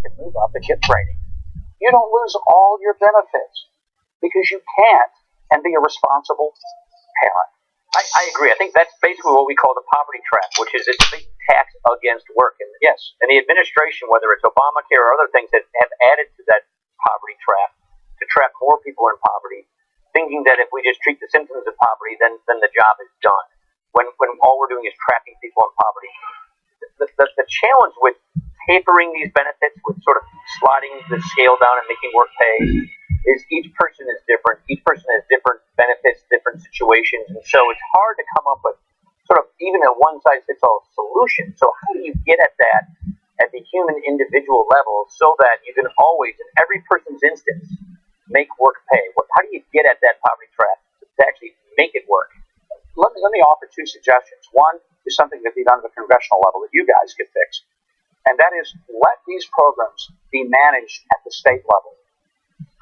work and move up and get training, you don't lose all your benefits because you can't and be a responsible parent. I agree. I think that's basically what we call the poverty trap, which is it's a big tax against work. And yes, and the administration, whether it's Obamacare or other things that have added to that poverty trap to trap more people in poverty, thinking that if we just treat the symptoms of poverty, then the job is done. When all we're doing is trapping people in poverty. The challenge with tapering these benefits, with sort of sliding the scale down and making work pay, is each person is different. Each person has different benefits, different situations, and so it's hard to come up with sort of even a one-size-fits-all solution. So how do you get at that at the human individual level so that you can always, in every person's instance, make work pay? How do you get at that poverty trap to actually make it work? Let me offer two suggestions. One is something that can be done at the congressional level that you guys could fix, and that is let these programs be managed at the state level.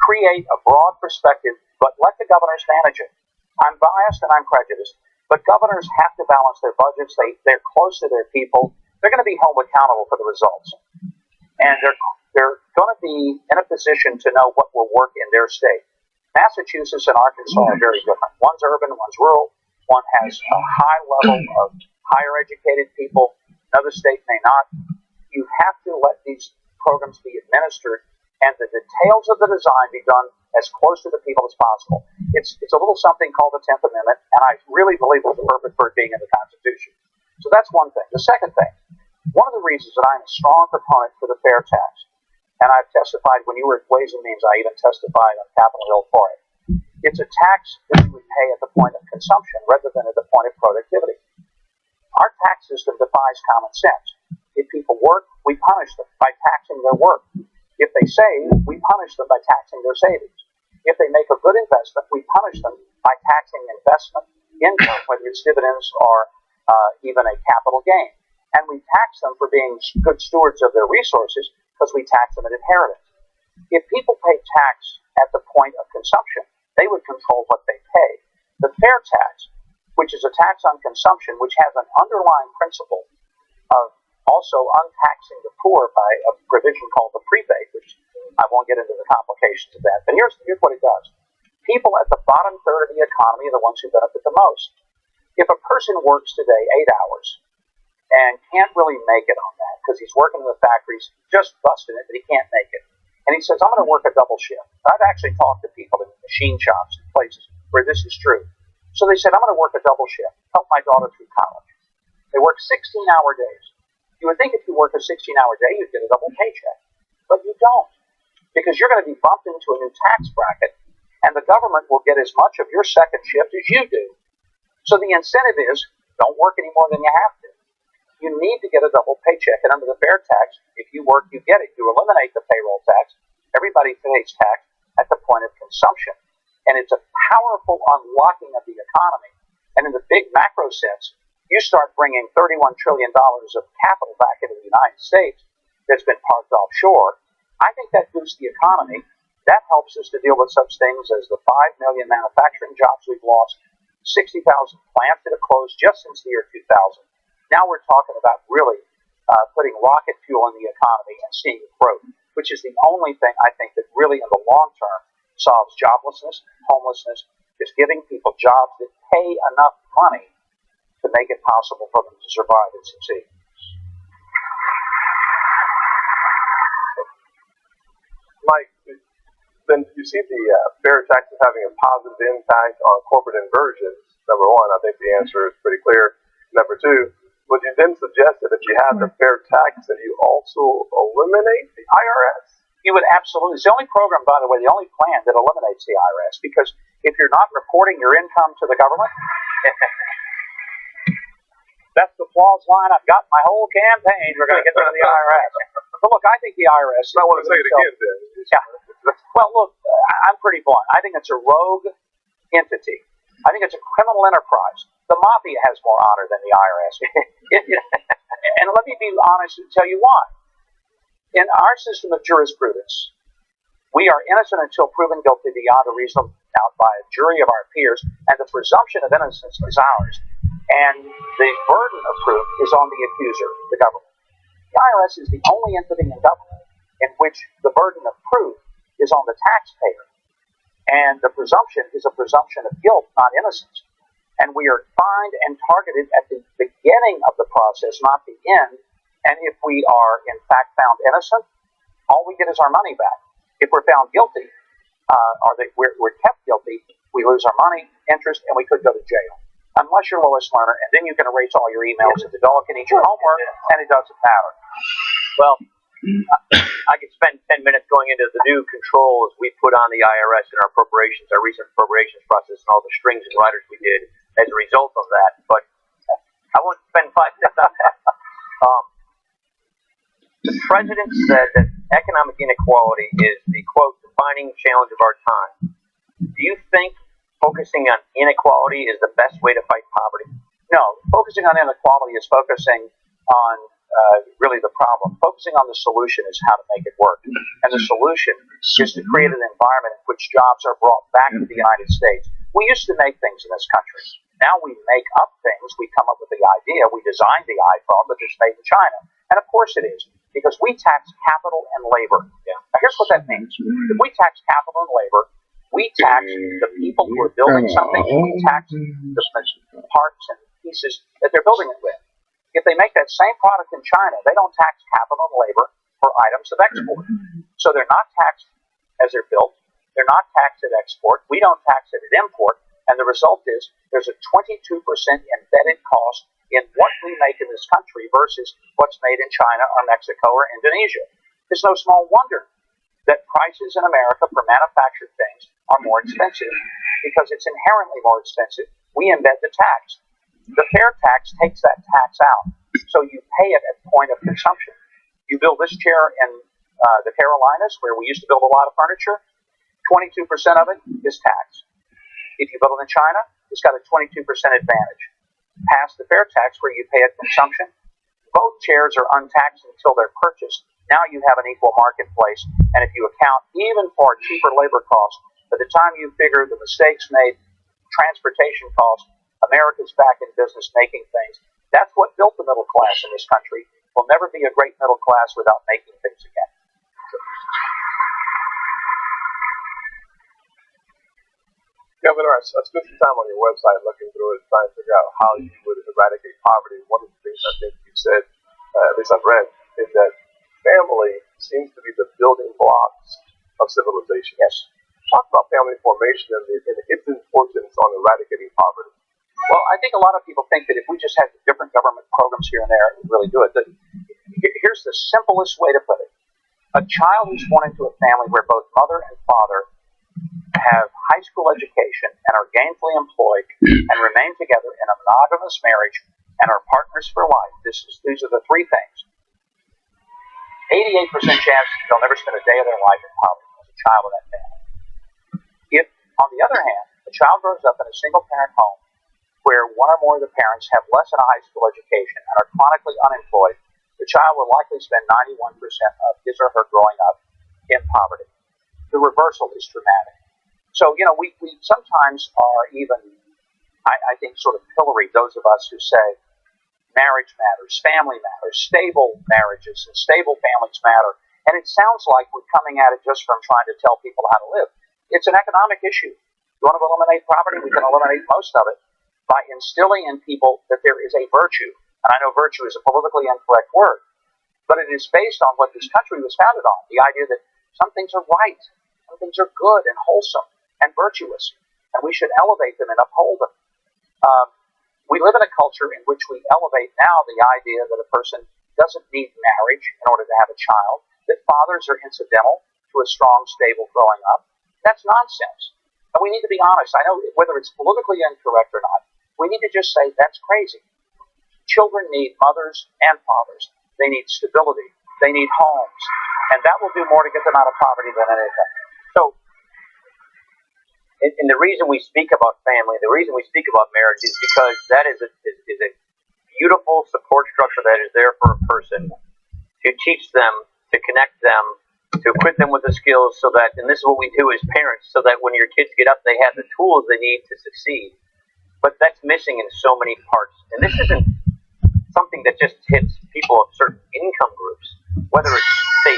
Create a broad perspective, but let the governors manage it. I'm biased and I'm prejudiced, but governors have to balance their budgets. They're close to their people. They're going to be held accountable for the results, and they're going to be in a position to know what will work in their state. Massachusetts and Arkansas are very different. One's urban, one's rural. One has a high level of higher educated people. Another state may not. You have to let these programs be administered and the details of the design be done as close to the people as possible. It's a little something called the 10th Amendment, and I really believe it's the purpose for it being in the Constitution. So that's one thing. The second thing, one of the reasons that I'm a strong proponent for the fair tax, and I've testified when you were at Ways and Means, I even testified on Capitol Hill for it. It's a tax that you would pay at the point of consumption rather than at the point of productivity. Our tax system defies common sense. If people work, we punish them by taxing their work. If they save, we punish them by taxing their savings. If they make a good investment, we punish them by taxing investment income, whether it's dividends or even a capital gain. And we tax them for being good stewards of their resources because we tax them in inheritance. If people pay tax at the point of consumption, they would control what they pay. The fair tax, which is a tax on consumption, which has an underlying principle of also untaxing the poor by a provision called the prebate, which I won't get into the complications of that. But here's what it does. People at the bottom third of the economy are the ones who benefit the most. If a person works today 8 hours and can't really make it on that because he's working in the factories, just busting it, but he can't make it. And he says, I'm going to work a double shift. I've actually talked to people in machine shops and places where this is true. So they said, I'm going to work a double shift, help my daughter through college. They work 16-hour days. You would think if you work a 16-hour day, you'd get a double paycheck. But you don't, because you're going to be bumped into a new tax bracket, and the government will get as much of your second shift as you do. So the incentive is, don't work any more than you have to. You need to get a double paycheck, and under the fair tax, if you work, you get it. You eliminate the payroll tax. Everybody pays tax at the point of consumption. And it's a powerful unlocking of the economy. And in the big macro sense, you start bringing $31 trillion of capital back into the United States that's been parked offshore. I think that boosts the economy. That helps us to deal with such things as the 5 million manufacturing jobs we've lost, 60,000 plants that have closed just since the year 2000. Now we're talking about really putting rocket fuel in the economy and seeing growth, which is the only thing I think that really in the long term solves joblessness, homelessness, is giving people jobs that pay enough money to make it possible for them to survive and succeed. Mike, then you see the fair tax is having a positive impact on corporate inversions. Number one, I think the answer is pretty clear. Number two, would you then suggest that if you have the fair tax, that you also eliminate the IRS? You would absolutely. It's the only program, by the way, the only plan that eliminates the IRS, because if you're not reporting your income to the government, that's the applause line I've got my whole campaign. We're going to get rid of the IRS. But look, I think the IRS... I want to say it again, then. Yeah. Well, look, I'm pretty blunt. I think it's a rogue entity. I think it's a criminal enterprise. The mafia has more honor than the IRS. And let me be honest and tell you why. In our system of jurisprudence, we are innocent until proven guilty beyond a reasonable doubt by a jury of our peers, and the presumption of innocence is ours. And the burden of proof is on the accuser, the government. The IRS is the only entity in government in the burden of proof is on the taxpayer. And the presumption is a presumption of guilt, not innocence. And we are fined and targeted at the beginning of the process, not the end. And if we are, in fact, found innocent, all we get is our money back. If we're found guilty, we're kept guilty, we lose our money, interest, and we could go to jail. Unless you're Lois Lerner, and then you can erase all your emails, and the dog can eat your homework, and it doesn't matter. Well, I could spend 10 minutes going into the new controls we put on the IRS in our appropriations, our recent appropriations process, and all the strings and riders we did as a result of that. But I won't spend 5 minutes on that. The president said that economic inequality is the, quote, defining challenge of our time. Do you think focusing on inequality is the best way to fight poverty? No, focusing on inequality is focusing on really the problem. Focusing on the solution is how to make it work. And the solution is to create an environment in which jobs are brought back to the United States. We used to make things in this country. Now we make up things. We come up with the idea. We designed the iPhone, but it's made in China. And of course it is, because we tax capital and labor. Now here's what that means. If we tax capital and labor, we tax the people who are building something, and we tax the parts and pieces that they're building it with. If they make that same product in China, they don't tax capital and labor for items of export. So they're not taxed as they're built. They're not taxed at export. We don't tax it at import. And the result is there's a 22% embedded cost in what we make in this country versus what's made in China or Mexico or Indonesia. It's no small wonder that prices in America for manufactured things are more expensive because it's inherently more expensive. We embed the tax. The fair tax takes that tax out, so you pay it at the point of consumption. You build this chair in the Carolinas, where we used to build a lot of furniture, 22% of it is taxed. If you build it in China, it's got a 22% advantage. Pass the fair tax where you pay at consumption. Both chairs are untaxed until they're purchased. Now you have an equal marketplace, and if you account even for cheaper labor costs, by the time you figure the mistakes made, transportation costs, America's back in business making things. That's what built the middle class in this country. We'll never be a great middle class without making things again. Governor, I spent some time on your website looking through it, trying to figure out how you would eradicate poverty. One of the things I think you said, at least I've read, is that family seems to be the building blocks of civilization. Yes. Talk about family formation and its importance on eradicating poverty. Well, I think a lot of people think that if we just had different government programs here and there, it would really do it. Here's the simplest way to put it. A child who's born into a family where both mother and father have high school education and are gainfully employed and remain together in a monogamous marriage and are partners for life. These are the three things. 88% chance they'll never spend a day of their life in poverty as a child of that family. If, on the other hand, a child grows up in a single-parent home where one or more of the parents have less than a high school education and are chronically unemployed, the child will likely spend 91% of his or her growing up in poverty. The reversal is dramatic. So, we sometimes are even, I think, sort of pilloried, those of us who say marriage matters, family matters, stable marriages and stable families matter. And it sounds like we're coming at it just from trying to tell people how to live. It's an economic issue. You want to eliminate poverty? We can eliminate most of it by instilling in people that there is a virtue. And I know virtue is a politically incorrect word, but it is based on what this country was founded on, the idea that some things are right, some things are good and wholesome and virtuous, and we should elevate them and uphold them. We live in a culture in which we elevate now the idea that a person doesn't need marriage in order to have a child, that fathers are incidental to a strong, stable growing up. That's nonsense. And we need to be honest. I know whether it's politically incorrect or not, we need to just say that's crazy. Children need mothers and fathers. They need stability. They need homes. And that will do more to get them out of poverty than anything. So, and the reason we speak about family, the reason we speak about marriage is because that is a beautiful support structure that is there for a person to teach them, to connect them, to equip them with the skills so that, and this is what we do as parents, so that when your kids get up, they have the tools they need to succeed. But that's missing in so many parts. And this isn't something that just hits people of certain income groups, whether it's, say,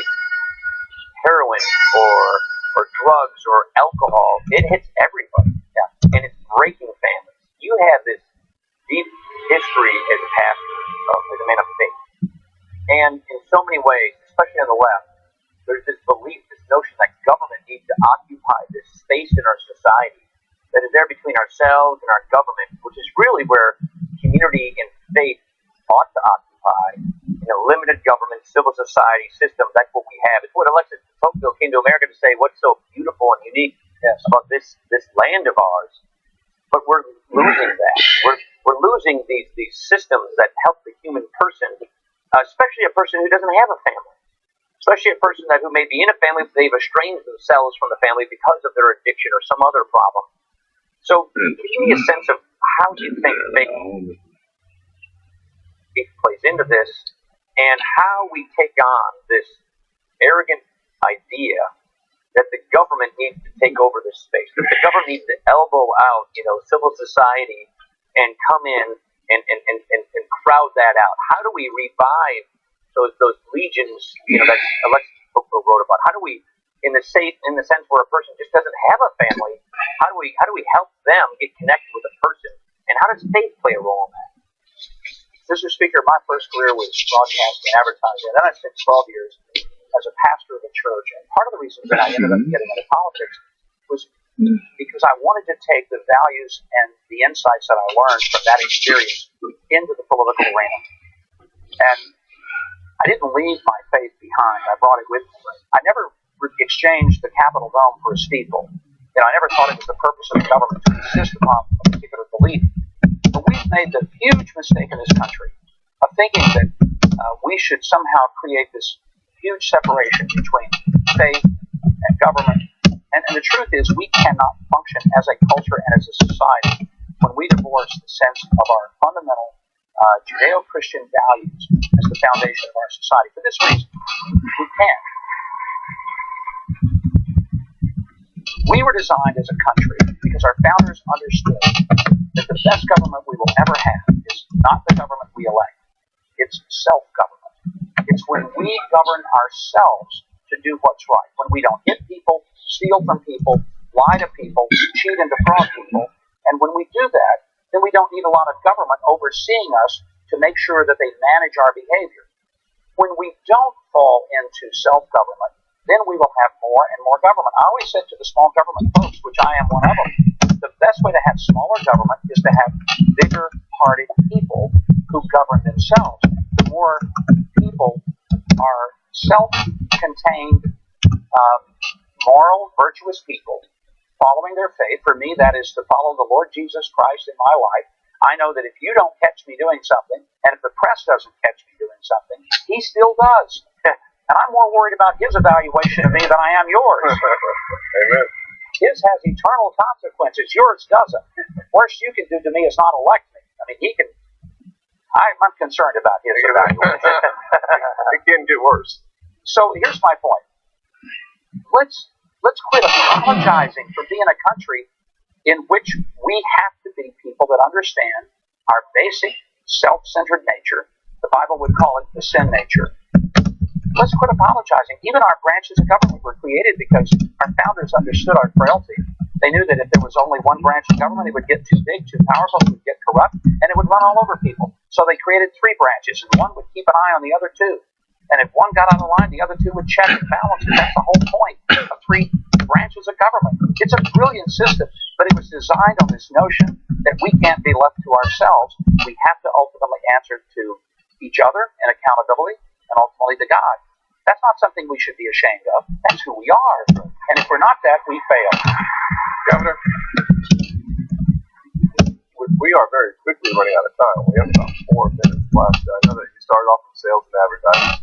heroin heroin or drugs or alcohol, it hits everybody. Yeah. And it's breaking families. You have this deep history as a pastor, as a man of faith. And in so many ways, especially on the left, there's this belief, this notion that government needs to occupy this space in our society that is there between ourselves and our government, which is really where community and faith ought to occupy. Limited government, civil society system, that's what we have. It's what Alexis de Tocqueville came to America to say, what's so beautiful and unique about this land of ours. But we're losing that. We're losing these systems that help the human person, especially a person who doesn't have a family, especially a person who may be in a family, but they've estranged themselves from the family because of their addiction or some other problem. So give me a sense of how you think faith plays into this, and how we take on this arrogant idea that the government needs to take over this space, that the government needs to elbow out, civil society and come in and crowd that out. How do we revive those legions, that Alexis Tocqueville wrote about? How do we, in the sense where a person just doesn't have a family, how do we help them get connected with a person, and how does faith play a role in that? Mr. Speaker, my first career was broadcast and advertising, and then I spent 12 years as a pastor of a church. And part of the reason that I ended up getting into politics was because I wanted to take the values and the insights that I learned from that experience into the political arena. And I didn't leave my faith behind. I brought it with me. I never exchanged the Capitol Dome for a steeple. I never thought it was the purpose of the government to insist upon a particular belief. But we've made the huge mistake in this country of thinking that we should somehow create this huge separation between faith and government. And the truth is, we cannot function as a culture and as a society when we divorce the sense of our fundamental Judeo-Christian values as the foundation of our society. For this reason, we can't. We were designed as a country because our founders understood that the best government we will ever have is not the government we elect. It's self-government. It's when we govern ourselves to do what's right. When we don't hit people, steal from people, lie to people, cheat and defraud people. And when we do that, then we don't need a lot of government overseeing us to make sure that they manage our behavior. When we don't fall into self-government, then we will have more and more government. I always said to the small government folks, which I am one of them, the best way to have smaller government is to have bigger-hearted people who govern themselves. The more people are self-contained, moral, virtuous people following their faith. For me, that is to follow the Lord Jesus Christ in my life. I know that if you don't catch me doing something, and if the press doesn't catch me doing something, he still does. And I'm more worried about his evaluation of me than I am yours. Amen. His has eternal consequences. Yours doesn't. The worst you can do to me is not elect me. I mean, he can. I'm concerned about his evaluation. It can get worse. So here's my point. Let's quit apologizing for being a country in which we have to be people that understand our basic self-centered nature. The Bible would call it the sin nature. Let's quit apologizing. Even our branches of government were created because our founders understood our frailty. They knew that if there was only one branch of government, it would get too big, too powerful, it would get corrupt, and it would run all over people. So they created 3 branches, and one would keep an eye on the other 2. And if one got out of line, the other 2 would check and balance it. That's the whole point of 3 branches of government. It's a brilliant system, but it was designed on this notion that we can't be left to ourselves. We have to ultimately answer to each other in accountability, and ultimately to God. That's not something we should be ashamed of. That's who we are. And if we're not that, we fail. Governor, we are very quickly running out of time. We have about 4 minutes left. I know that you started off in sales and advertising.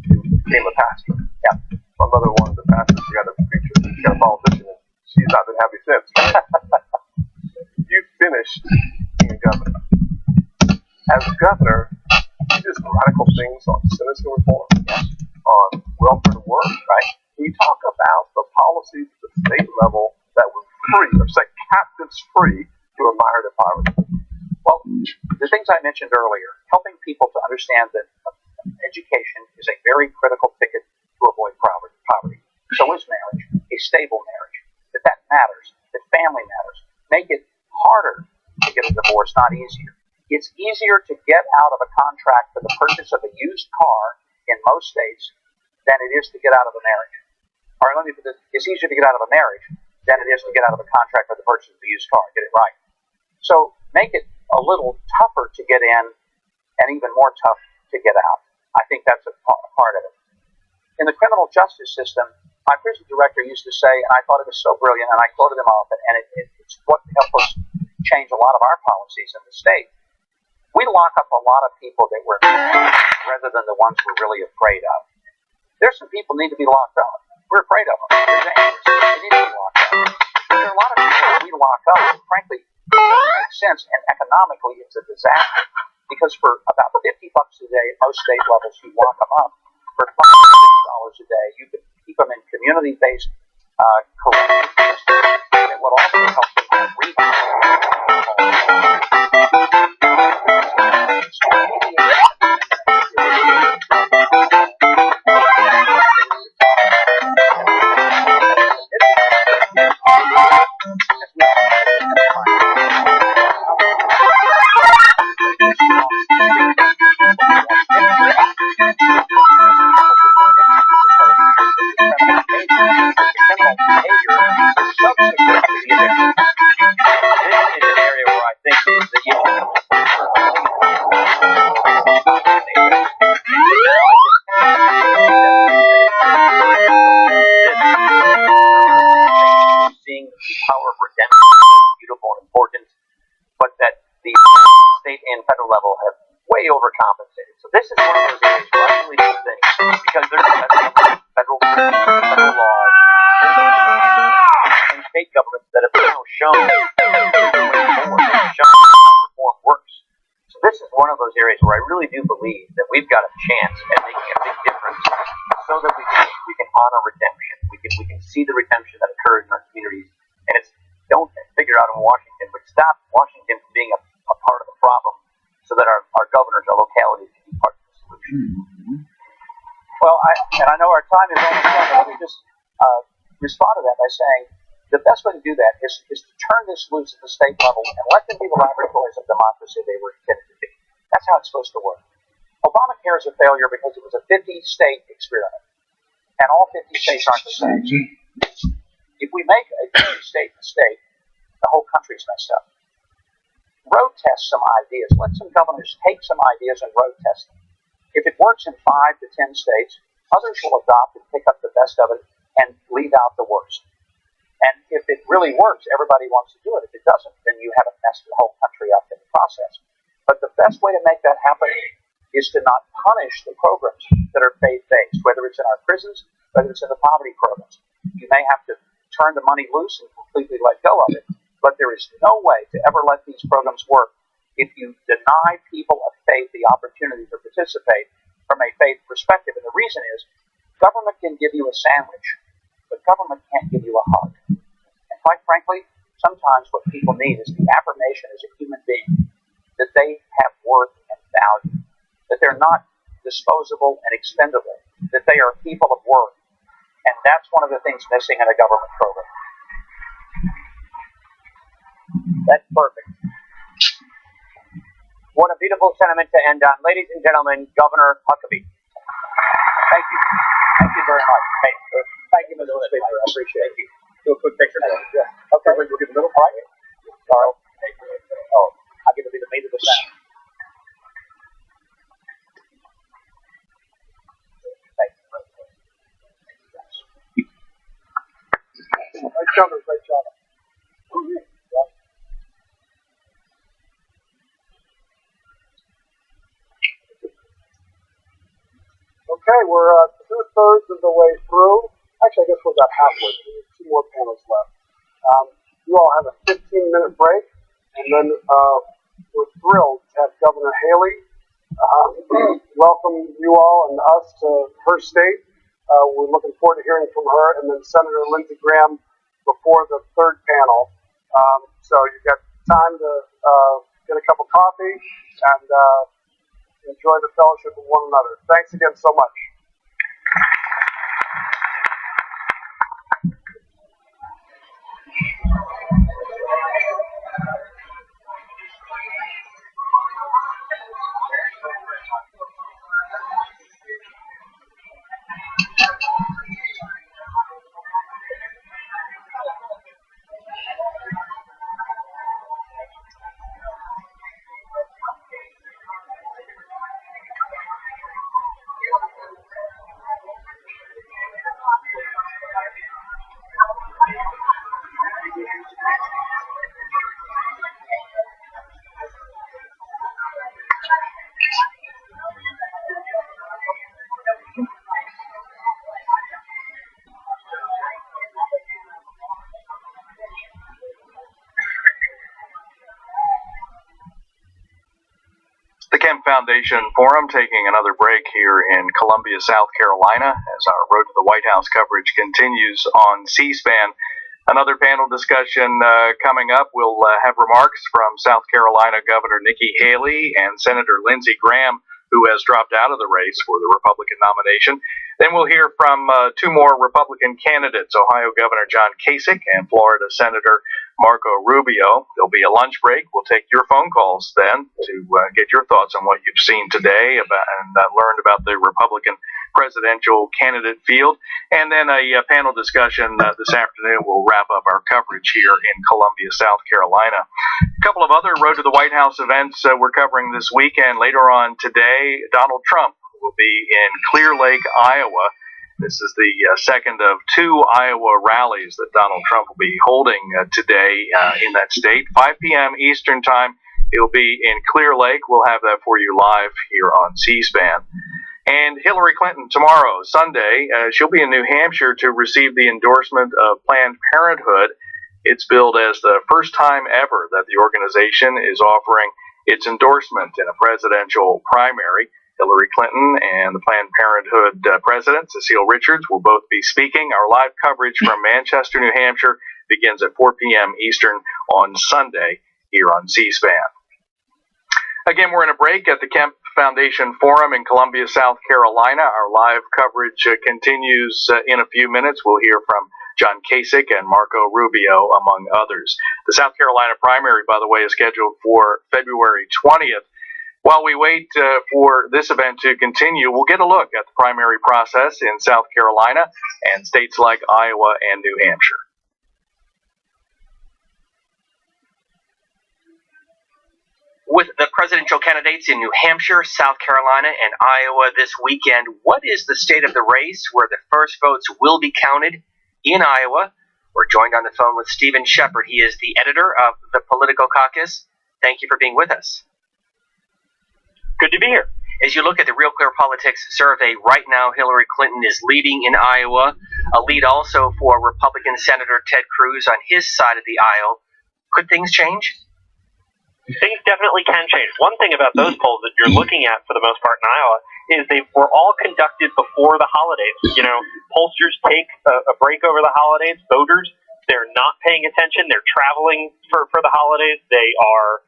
You became a pastor. Yeah. My mother wanted a pastor. She got a preacher. She got a politician. And she's not been happy since. You finished being a governor. As governor, you did some radical things on citizen reform, on welfare to work, right? Can you talk about the policies at the state level that would free or set captives free to a mired in poverty? Well, the things I mentioned earlier, helping people to understand that education is a very critical ticket to avoid poverty. So is marriage. A stable marriage. That matters. That family matters. Make it harder to get a divorce, not easier. It's easier to get out of a contract for the purchase of a used car in most states than it is to get out of a marriage. Or let me put this, it's easier to get out of a marriage than it is to get out of a contract for the purchase of a used car. Get it right. So make it a little tougher to get in and even more tough to get out. I think that's a part of it. In the criminal justice system, my prison director used to say, and I thought it was so brilliant, and I quoted him often, and it's what helped us change a lot of our policies in the state. We lock up a lot of people that we're rather than the ones we're really afraid of. There's some people need to be locked up. We're afraid of them. They're dangerous. They need to be locked up. But there are a lot of people that we lock up that, frankly, it doesn't make sense, and economically it's a disaster. Because for about $50 a day at most state levels, you lock them up. For $5 or $6 a day, you can keep them in community-based corrections that will also help them have rebound. Overcompensated. So this is one of those areas where I really do think, because there's federal laws and state governments that have now shown how reform works. So this is one of those areas where I really do believe that we've got a chance at making a big difference, so that we can honor redemption. We can see the redemption that occurs in our communities, and it's don't figure out in Washington, but stop Washington from being a part of the problem, so that our governors, our localities can be part of the solution. Mm-hmm. Well, I know our time is almost up, but let me just respond to that by saying the best way to do that is to turn this loose at the state level and let them be the laboratories of democracy they were intended to be. That's how it's supposed to work. Obamacare is a failure because it was a 50-state experiment, and all 50 states aren't the same. If we make a 50-state mistake, the whole country's messed up. Road test some ideas. Let some governors take some ideas and road test them. If it works in 5 to 10 states, others will adopt and pick up the best of it and leave out the worst. And if it really works, everybody wants to do it. If it doesn't, then you haven't messed the whole country up in the process. But the best way to make that happen is to not punish the programs that are faith-based, whether it's in our prisons, whether it's in the poverty programs. You may have to turn the money loose and completely let go of it. But there is no way to ever let these programs work if you deny people of faith the opportunity to participate from a faith perspective. And the reason is, government can give you a sandwich, but government can't give you a hug. And quite frankly, sometimes what people need is the affirmation as a human being that they have worth and value, that they're not disposable and expendable, that they are people of worth. And that's one of the things missing in a government program. That's perfect. What a beautiful sentiment to end on. Ladies and gentlemen, Governor Huckabee. Thank you. Thank you very much. Thank you, Mr. Speaker. I appreciate it. Do a quick picture now. Yeah. Okay. We'll get the middle. All right. Carl. Oh, I'll give it the meat of the sound. Great job. Okay, we're 2/3 of the way through. Actually, I guess we're about halfway through. 2 more panels left. You all have a 15-minute break, and then we're thrilled to have Governor Haley welcome you all and us to her state. We're looking forward to hearing from her, and then Senator Lindsey Graham before the third panel. So you've got time to get a cup of coffee and enjoy the fellowship with one another. Thanks again so much. The Kemp Foundation Forum taking another break here in Columbia, South Carolina, as our Road to the White House coverage continues on C-SPAN. Another panel discussion coming up. We'll have remarks from South Carolina Governor Nikki Haley and Senator Lindsey Graham, who has dropped out of the race for the Republican nomination. Then we'll hear from two more Republican candidates, Ohio Governor John Kasich and Florida Senator Marco Rubio. There'll be a lunch break. We'll take your phone calls then to get your thoughts on what you've seen today and learned about the Republican presidential candidate field. And then a panel discussion this afternoon will wrap up our coverage here in Columbia, South Carolina. A couple of other Road to the White House events we're covering this weekend. Later on today, Donald Trump will be in Clear Lake, Iowa. This is the second of two Iowa rallies that Donald Trump will be holding today in that state. 5 p.m. Eastern Time, it'll be in Clear Lake. We'll have that for you live here on C-SPAN. And Hillary Clinton tomorrow, Sunday, she'll be in New Hampshire to receive the endorsement of Planned Parenthood. It's billed as the first time ever that the organization is offering its endorsement in a presidential primary. Hillary Clinton and the Planned Parenthood president, Cecile Richards, will both be speaking. Our live coverage from Manchester, New Hampshire begins at 4 p.m. Eastern on Sunday here on C-SPAN. Again, we're in a break at the Kemp Foundation Forum in Columbia, South Carolina. Our live coverage continues in a few minutes. We'll hear from John Kasich and Marco Rubio, among others. The South Carolina primary, by the way, is scheduled for February 20th. While we wait for this event to continue, we'll get a look at the primary process in South Carolina and states like Iowa and New Hampshire. With the presidential candidates in New Hampshire, South Carolina, and Iowa this weekend, what is the state of the race where the first votes will be counted in Iowa? We're joined on the phone with Stephen Shepard. He is the editor of the Political Caucus. Thank you for being with us. Good to be here. As you look at the Real Clear Politics survey, right now Hillary Clinton is leading in Iowa, a lead also for Republican Senator Ted Cruz on his side of the aisle. Could things change? Things definitely can change. One thing about those polls that you're looking at for the most part in Iowa is they were all conducted before the holidays. You know, pollsters take a break over the holidays. Voters, they're not paying attention. They're traveling for the holidays. They are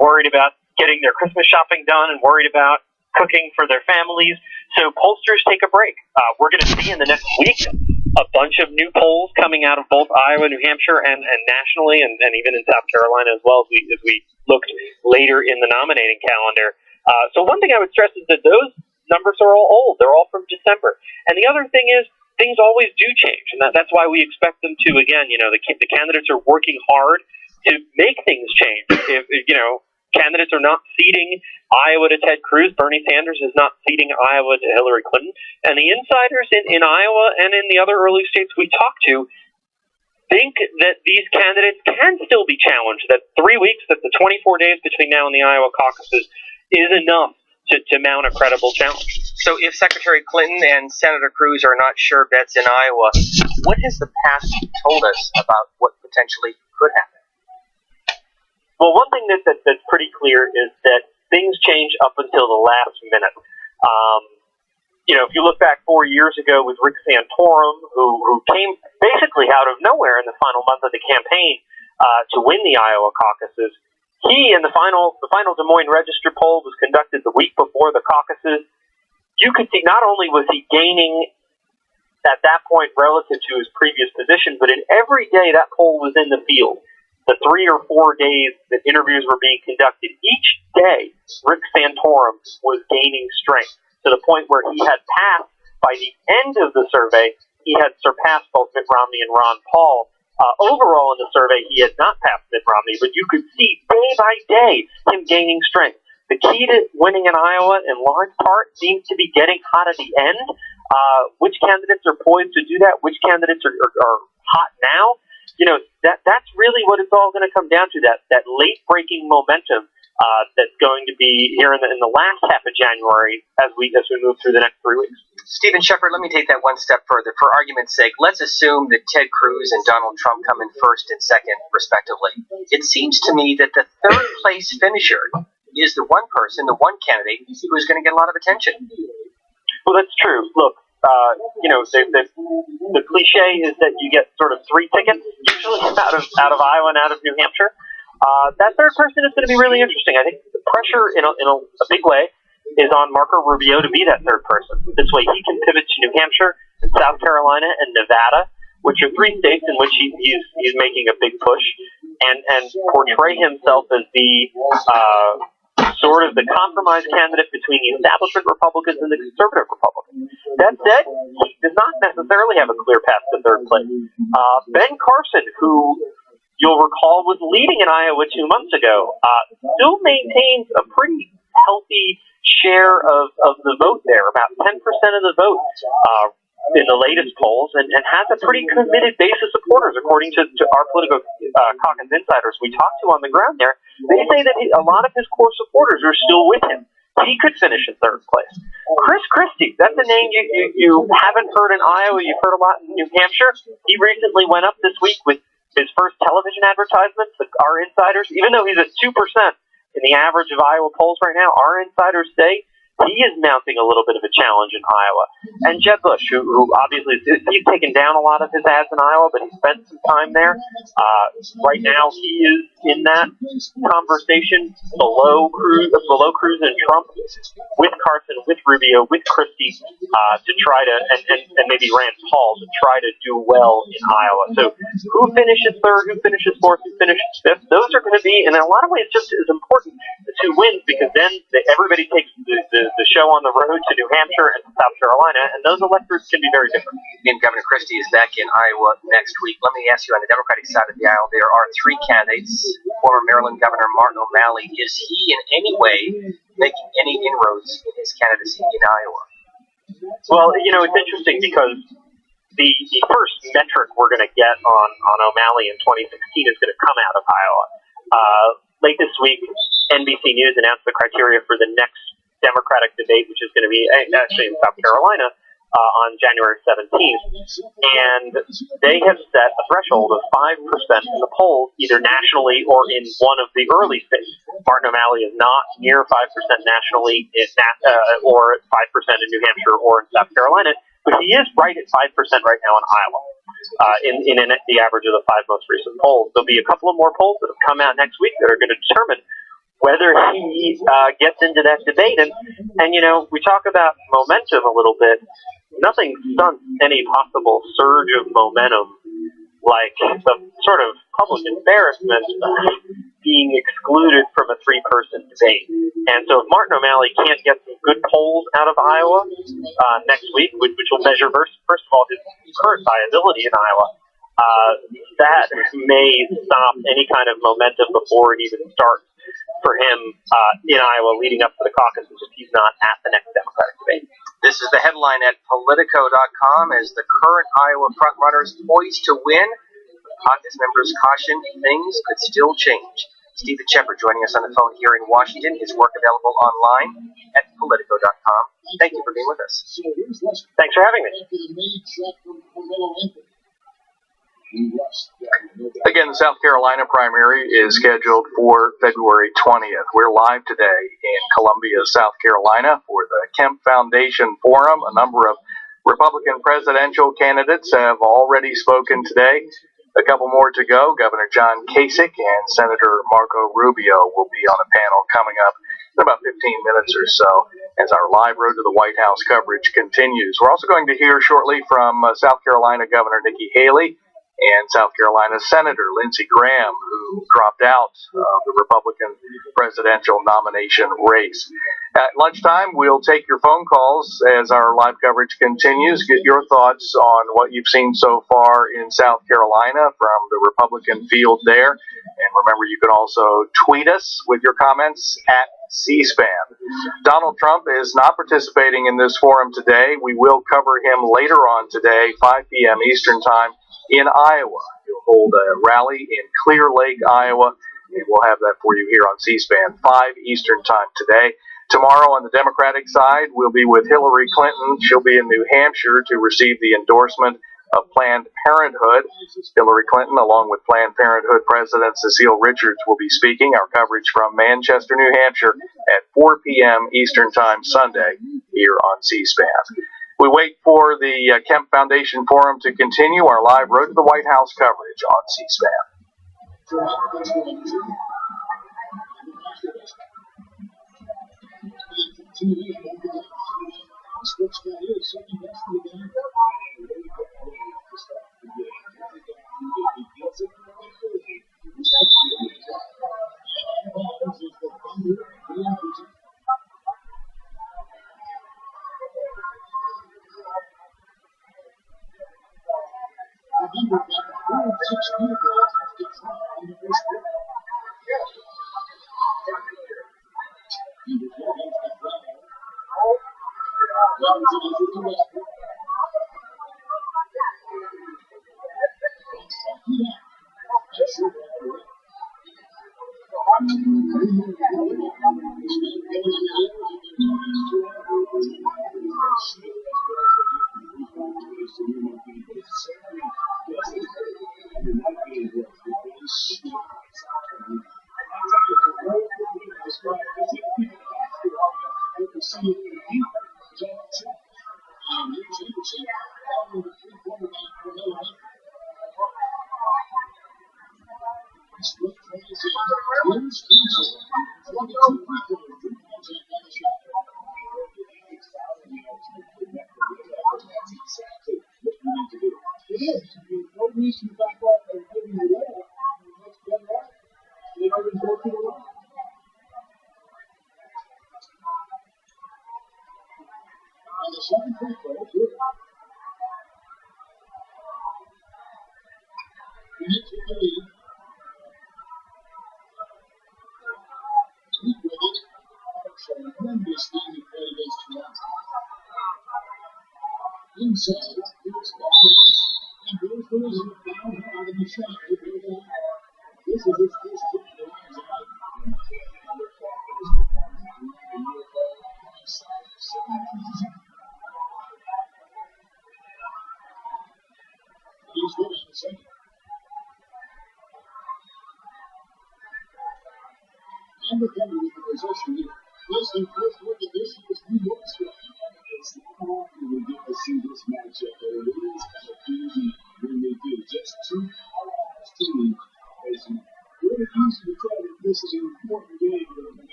worried about getting their Christmas shopping done and worried about cooking for their families. So pollsters take a break. We're going to see in the next week a bunch of new polls coming out of both Iowa, New Hampshire, and nationally, and even in South Carolina as well, as we looked later in the nominating calendar. So one thing I would stress is that those numbers are all old. They're all from December. And the other thing is, things always do change, and that's why we expect them to. Again, you know, the candidates are working hard to make things change. If you know, candidates are not ceding Iowa to Ted Cruz. Bernie Sanders is not ceding Iowa to Hillary Clinton. And the insiders in Iowa and in the other early states we talked to think that these candidates can still be challenged, that 3 weeks, that the 24 days between now and the Iowa caucuses is enough to mount a credible challenge. So if Secretary Clinton and Senator Cruz are not sure bets in Iowa, what has the past told us about what potentially could happen? Well, one thing that's pretty clear is that things change up until the last minute. You know, if you look back 4 years ago with Rick Santorum, who came basically out of nowhere in the final month of the campaign to win the Iowa caucuses, he in the final Des Moines Register poll was conducted the week before the caucuses. You could see not only was he gaining at that point relative to his previous position, but in every day that poll was in the field. The 3 or 4 days that interviews were being conducted, each day Rick Santorum was gaining strength to the point where he had passed, by the end of the survey, he had surpassed both Mitt Romney and Ron Paul. Overall in the survey, he had not passed Mitt Romney, but you could see day by day him gaining strength. The key to winning in Iowa, in large part, seems to be getting hot at the end. Which candidates are poised to do that? Which candidates are hot now? You know, that's really what it's all going to come down to, that late-breaking momentum that's going to be here in the last half of January as we move through the next 3 weeks. Stephen Shepard, let me take that one step further. For argument's sake, let's assume that Ted Cruz and Donald Trump come in first and second, respectively. It seems to me that the third-place finisher is the one person, the one candidate who is going to get a lot of attention. Well, that's true. Look, the cliche is that you get sort of 3 tickets usually out of Iowa and out of New Hampshire. That third person is going to be really interesting. I think the pressure in a big way is on Marco Rubio to be that third person. This way he can pivot to New Hampshire and South Carolina and Nevada, which are 3 states in which he's making a big push, and portray himself as the sort of the compromise candidate between the establishment Republicans and the conservative Republicans. That said, he does not necessarily have a clear path to third place. Ben Carson, who you'll recall was leading in Iowa 2 months ago, still maintains a pretty healthy share of the vote there, about 10% of the vote in the latest polls, and has a pretty committed base of supporters, according to our political caucus insiders we talked to on the ground there. They say that a lot of his core supporters are still with him. He could finish in third place. Chris Christie, that's a name you haven't heard in Iowa, you've heard a lot in New Hampshire. He recently went up this week with his first television advertisements. Our insiders, even though he's at 2% in the average of Iowa polls right now, our insiders say he is mounting a little bit of a challenge in Iowa. And Jeb Bush, who obviously he's taken down a lot of his ads in Iowa, but he spent some time there. Right now, he is in that conversation below Cruz and Trump, with Carson, with Rubio, with Christie, to try to, and maybe Rand Paul, to try to do well in Iowa. So who finishes third, who finishes fourth, who finishes fifth, those are going to be, in a lot of ways, just as important, the 2 wins, because then everybody takes the show on the road to New Hampshire and South Carolina, and those electors can be very different. And Governor Christie is back in Iowa next week. Let me ask you, on the Democratic side of the aisle, there are 3 candidates. Former Maryland Governor Martin O'Malley, is he in any way making any inroads in his candidacy in Iowa? Well, it's interesting because the first metric we're going to get on O'Malley in 2016 is going to come out of Iowa. Late this week, NBC News announced the criteria for the next Democratic debate, which is going to be actually in South Carolina on January 17th. And they have set a threshold of 5% in the polls, either nationally or in one of the early states. Martin O'Malley is not near 5% nationally or 5% in New Hampshire or in South Carolina, but he is right at 5% right now in Iowa. In the average of the 5 most recent polls. There'll be a couple of more polls that have come out next week that are going to determine whether he gets into that debate. And we talk about momentum a little bit. Nothing stunts any possible surge of momentum like the sort of public embarrassment of being excluded from a 3-person debate. And so if Martin O'Malley can't get some good polls out of Iowa next week, which will measure, first of all, his current viability in Iowa, that may stop any kind of momentum before it even starts for him in Iowa leading up to the caucuses if he's not at the next Democratic debate. This is the headline at Politico.com as the current Iowa frontrunners poised to win. Caucus members caution things could still change. Stephen Shepard joining us on the phone here in Washington. His work available online at Politico.com. Thank you for being with us. Thanks for having me. Again, the South Carolina primary is scheduled for February 20th. We're live today in Columbia, South Carolina for the Kemp Foundation Forum. A number of Republican presidential candidates have already spoken today. A couple more to go. Governor John Kasich and Senator Marco Rubio will be on a panel coming up in about 15 minutes or so as our live Road to the White House coverage continues. We're also going to hear shortly from South Carolina Governor Nikki Haley and South Carolina Senator Lindsey Graham, who dropped out of the Republican presidential nomination race. At lunchtime, we'll take your phone calls as our live coverage continues. Get your thoughts on what you've seen so far in South Carolina from the Republican field there. And remember, you can also tweet us with your comments at C-SPAN. Donald Trump is not participating in this forum today. We will cover him later on today, 5 p.m. Eastern Time, in Iowa. He'll hold a rally in Clear Lake, Iowa, and we'll have that for you here on C-SPAN, 5 Eastern Time today. Tomorrow on the Democratic side, we'll be with Hillary Clinton. She'll be in New Hampshire to receive the endorsement of Planned Parenthood. Hillary Clinton, along with Planned Parenthood President Cecile Richards, will be speaking. Our coverage from Manchester, New Hampshire at 4 p.m. Eastern Time Sunday here on C-SPAN. We wait for the Kemp Foundation Forum to continue our live Road to the White House coverage on C-SPAN.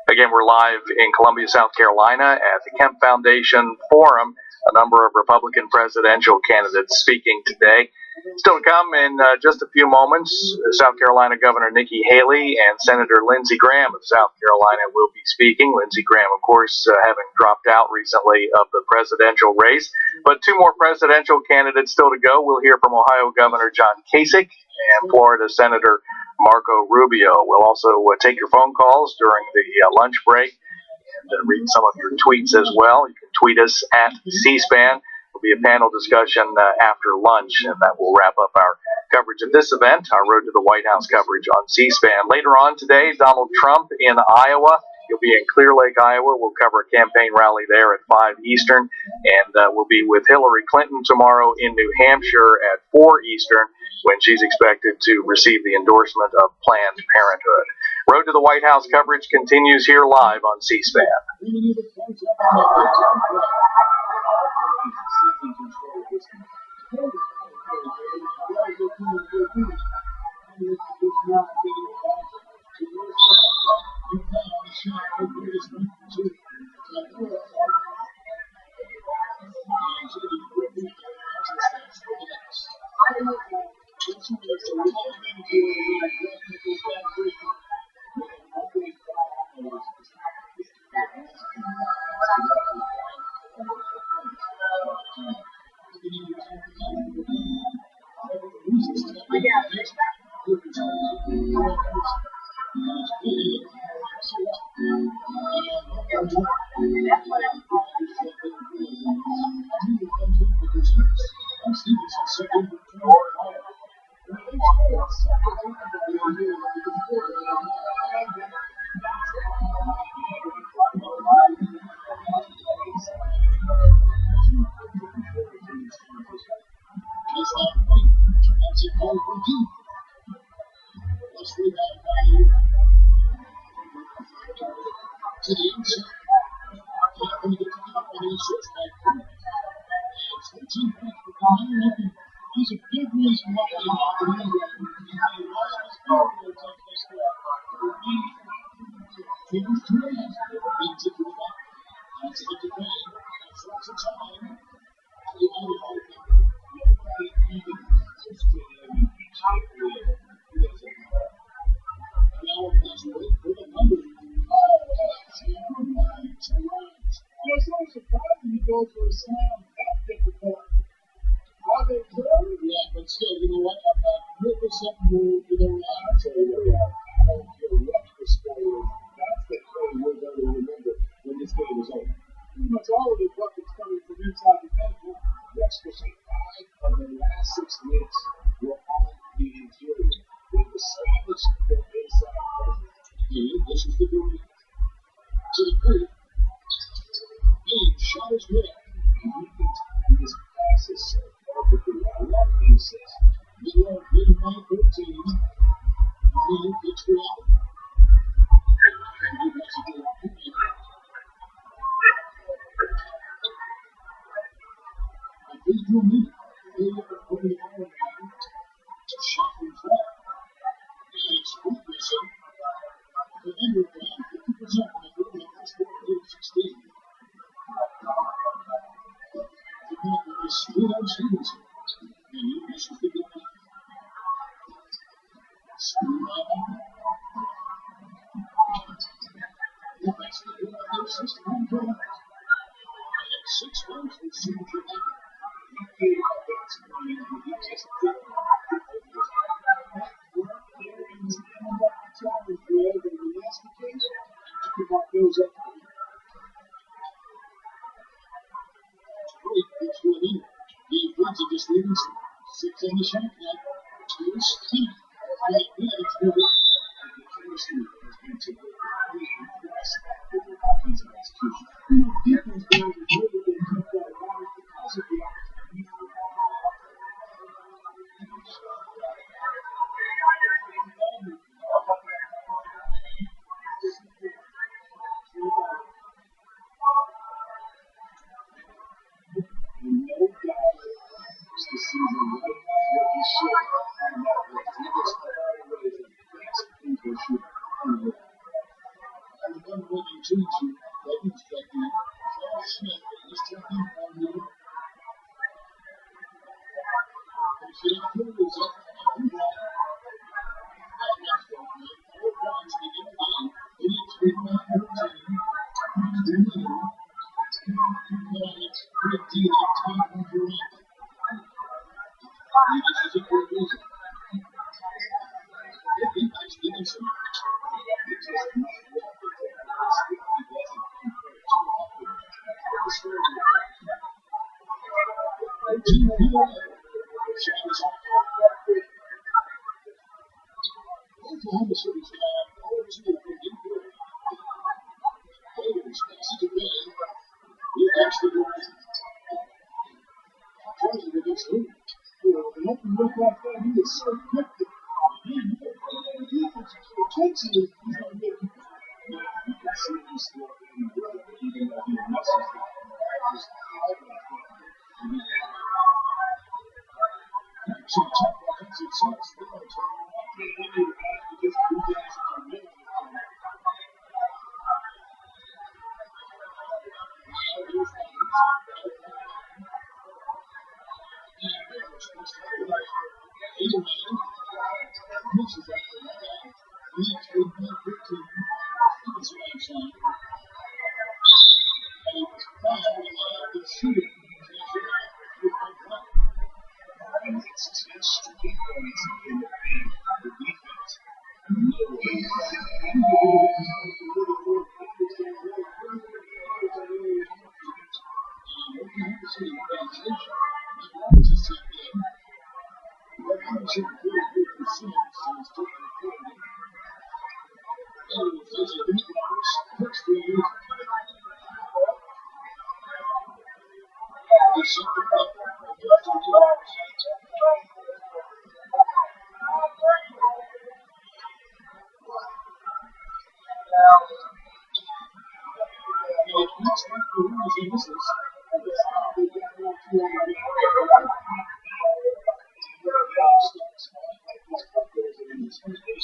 Again, we're live in Columbia, South Carolina at the Kemp Foundation Forum. A number of Republican presidential candidates speaking today. Still to come in just a few moments, South Carolina Governor Nikki Haley and Senator Lindsey Graham of South Carolina will be speaking. Lindsey Graham, of course, having dropped out recently of the presidential race. But two more presidential candidates still to go. We'll hear from Ohio Governor John Kasich and Florida Senator Marco Rubio. We'll also take your phone calls during the lunch break and read some of your tweets as well. You can tweet us at C-SPAN. There'll be a panel discussion after lunch, and that will wrap up our coverage of this event, our Road to the White House coverage on C-SPAN. Later on today, Donald Trump in Iowa. He'll be in Clear Lake, Iowa. We'll cover a campaign rally there at 5 Eastern, and we'll be with Hillary Clinton tomorrow in New Hampshire at 4 Eastern when she's expected to receive the endorsement of Planned Parenthood. Road to the White House coverage continues here live on C-SPAN.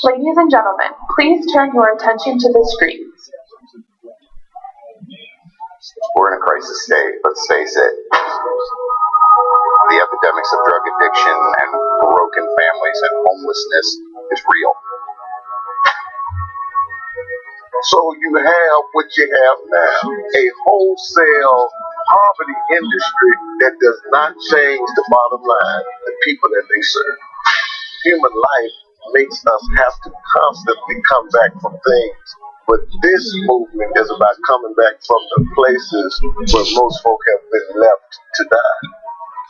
Ladies and gentlemen, please turn your attention to the screens. We're in a crisis state, let's face it. The epidemics of drug addiction and broken families and homelessness is real. So you have what you have now, a wholesale poverty industry that does not change the bottom line, the people that they serve. Human life makes us have to constantly come back from things. But this movement is about coming back from the places where most folk have been left to die.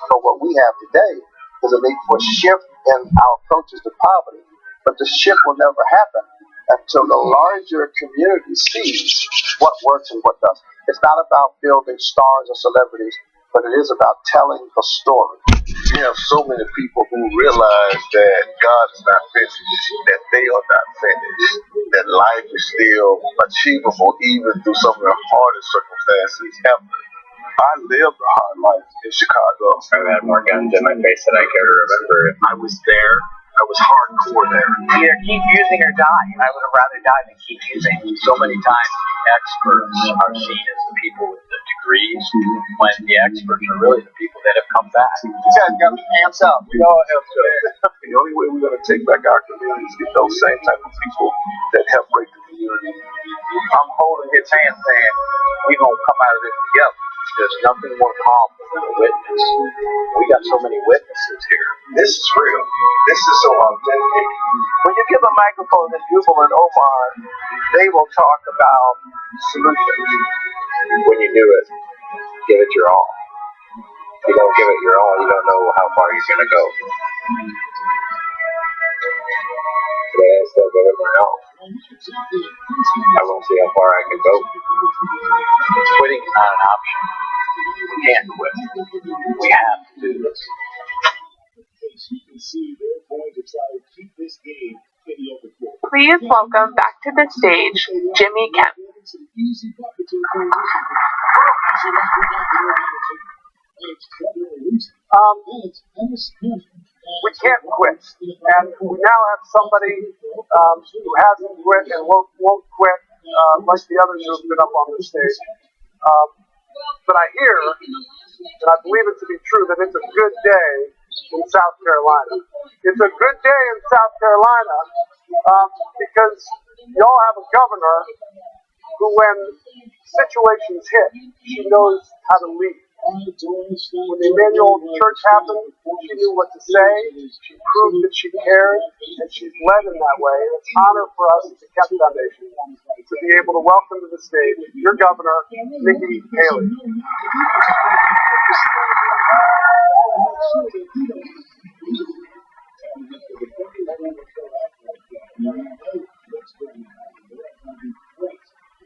So what we have today is a need for a shift in our approaches to poverty. But the shift will never happen until the larger community sees what works and what doesn't. It's not about building stars or celebrities, but it is about telling a story. You have so many people who realize that God is not finished, that they are not finished, that life is still achievable even through some of the hardest circumstances ever. I lived a hard life in Chicago. I've had more guns in my face than I care to remember. I was there. I was hardcore there. Either keep using or die. I would have rather died than keep using. So many times the experts are seen as the people with the degrees, when the experts are really the people that have come back. You guys got me amped up. We all have to. The only way we're going to take back our communities is get those same type of people that help break the community. I'm holding his hand saying, we're going to come out of this together. There's nothing more powerful than a witness. We got so many witnesses here. This is real. This is so authentic. When you give a microphone to Jubal and Omar, they will talk about solutions. When you do it, give it your all. If you don't give it your all, you don't know how far you're going to go. Today I still give it my all. I won't see how far I can go. Quitting is not an option. We can't quit. We have to do this. Please welcome back to the stage Jimmy Kemp. We can't quit, and we now have somebody who hasn't quit and won't quit like the others who have been up on the stage. But I hear, and I believe it to be true, that it's a good day in South Carolina. It's a good day in South Carolina because y'all have a governor who, when situations hit, she knows how to lead. When the Emmanuel Church happened, she knew what to say. She proved that she cared, and she's led in that way. And it's an honor for us at the Kemp Foundation to be able to welcome to the stage your governor, Nikki Haley.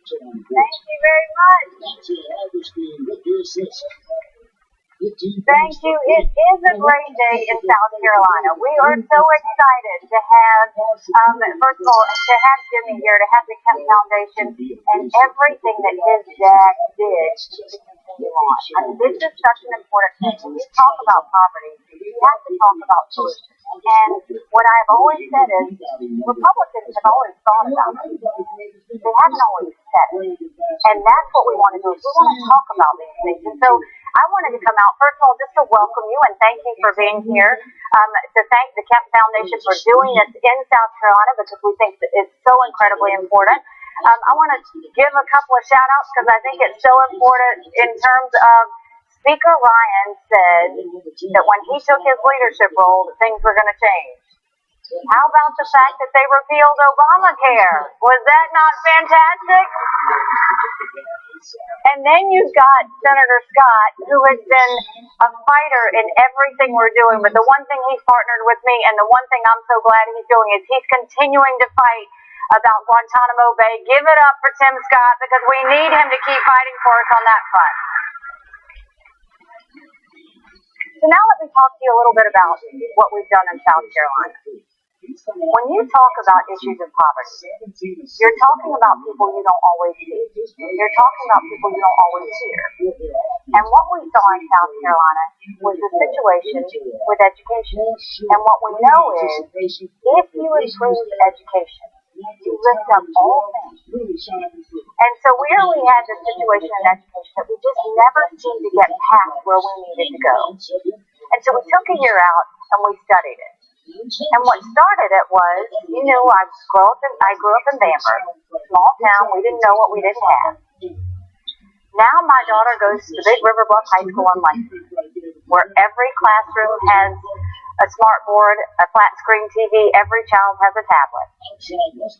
Thank you very much. Thank you. It is a great day in South Carolina. We are so excited to have, first of all, to have Jimmy here, to have the Kemp Foundation, and everything that his dad did to continue on. I mean, this is such an important thing. When you talk about poverty, you have to talk about solutions. And what I've always said is, Republicans have always thought about it. They haven't always said it. And that's what we want to do, is we want to talk about these things. And so I wanted to come out, first of all, just to welcome you and thank you for being here, to thank the Kemp Foundation for doing this in South Carolina, because we think that it's so incredibly important. I want to give a couple of shout-outs because I think it's so important in terms of Speaker Ryan said that when he took his leadership role, that things were going to change. How about the fact that they repealed Obamacare? Was that not fantastic? And then you've got Senator Scott, who has been a fighter in everything we're doing. But the one thing he's partnered with me, and the one thing I'm so glad he's doing, is he's continuing to fight about Guantanamo Bay. Give it up for Tim Scott, because we need him to keep fighting for us on that front. So now let me talk to you a little bit about what we've done in South Carolina. When you talk about issues of poverty, you're talking about people you don't always see. You're talking about people you don't always hear. And what we saw in South Carolina was the situation with education. And what we know is, if you improve education, you lift up all things. And so we really had this situation in education that we just never seemed to get past where we needed to go. And so we took a year out and we studied it. And what started it was, you know, I grew up in Bamberg, small town. We didn't know what we didn't have. Now my daughter goes to the Big River Bluff High School in Lexington, where every classroom has a smart board, a flat screen TV. Every child has a tablet.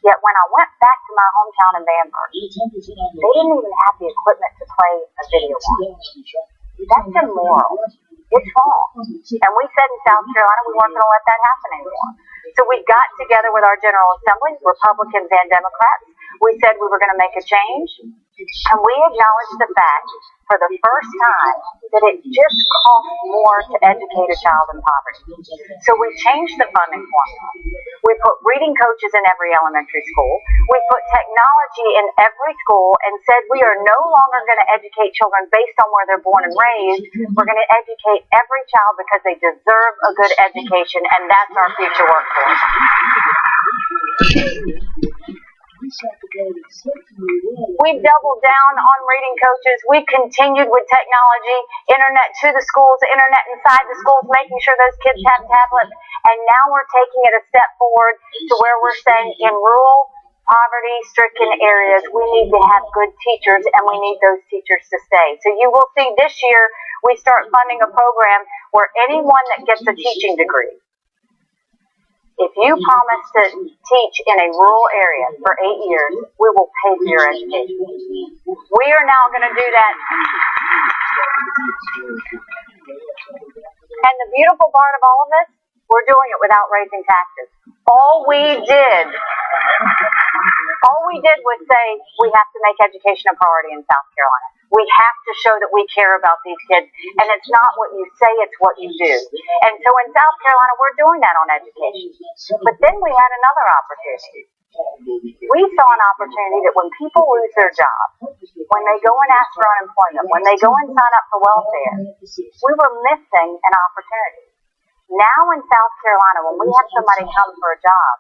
Yet when I went back to my hometown in Bamberg, they didn't even have the equipment to play a video on. That's immoral. It's wrong. And we said in South Carolina we weren't going to let that happen anymore. So we got together with our General Assembly, Republicans and Democrats. We said we were going to make a change. And we acknowledged the fact, for the first time, that it just costs more to educate a child in poverty. So we changed the funding formula. We put reading coaches in every elementary school. We put technology in every school and said we are no longer going to educate children based on where they're born and raised. We're going to educate every child because they deserve a good education, and that's our future workforce. We doubled down on reading coaches. We continued with technology, internet to the schools, internet inside the schools, making sure those kids have tablets. And now we're taking it a step forward to where we're saying in rural, poverty-stricken areas, we need to have good teachers, and we need those teachers to stay. So you will see this year we start funding a program where anyone that gets a teaching degree, if you promise to teach in a rural area for 8 years, we will pay for your education. We are now going to do that. And the beautiful part of all of this, we're doing it without raising taxes. All we did was say we have to make education a priority in South Carolina. We have to show that we care about these kids, and it's not what you say, it's what you do. And so in South Carolina, we're doing that on education. But then we had another opportunity. We saw an opportunity that when people lose their job, when they go and ask for unemployment, when they go and sign up for welfare, we were missing an opportunity. Now in South Carolina, when we have somebody come for a job,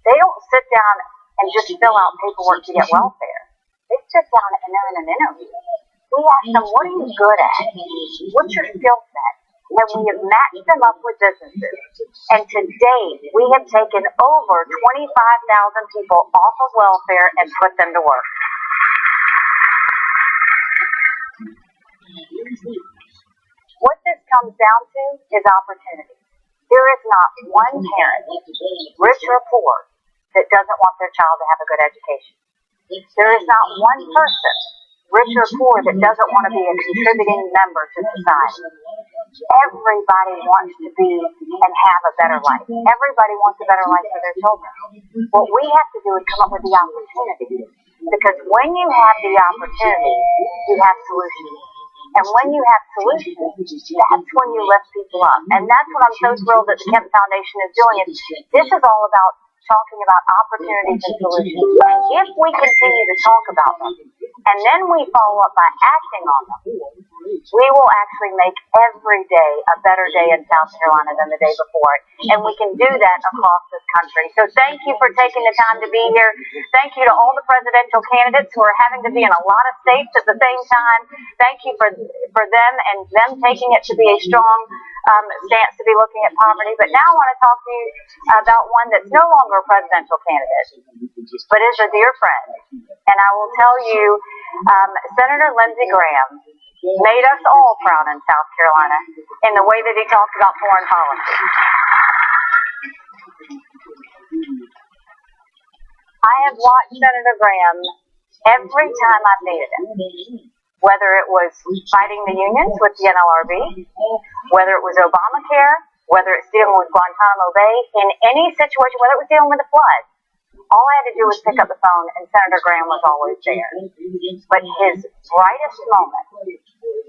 they don't sit down and just fill out paperwork to get welfare. They sit down and they're in an interview. We ask them, what are you good at? What's your skill set? and we have matched them up with businesses. And to date, we have taken over 25,000 people off of welfare and put them to work. What this comes down to is opportunity. There is not one parent, rich or poor, that doesn't want their child to have a good education. There is not one person, rich or poor, that doesn't want to be a contributing member to society. Everybody wants to be and have a better life. Everybody wants a better life for their children. What we have to do is come up with the opportunity. Because when you have the opportunity, you have solutions. And when you have solutions, that's when you lift people up. And that's what I'm so thrilled that the Kemp Foundation is doing. This is all about talking about opportunities and solutions. And if we continue to talk about them, and then we follow up by acting on them, we will actually make every day a better day in South Carolina than the day before. And we can do that across this country. So thank you for taking the time to be here. Thank you to all the presidential candidates who are having to be in a lot of states at the same time. Thank you for them and them taking it to be a strong stance to be looking at poverty. But now I want to talk to you about one that's no longer a presidential candidate, but is a dear friend. And I will tell you, Senator Lindsey Graham made us all proud in South Carolina in the way that he talked about foreign policy. I have watched Senator Graham every time I've needed him, whether it was fighting the unions with the NLRB, whether it was Obamacare, whether it's dealing with Guantanamo Bay, in any situation, whether it was dealing with the flood. All I had to do was pick up the phone, and Senator Graham was always there. But his brightest moment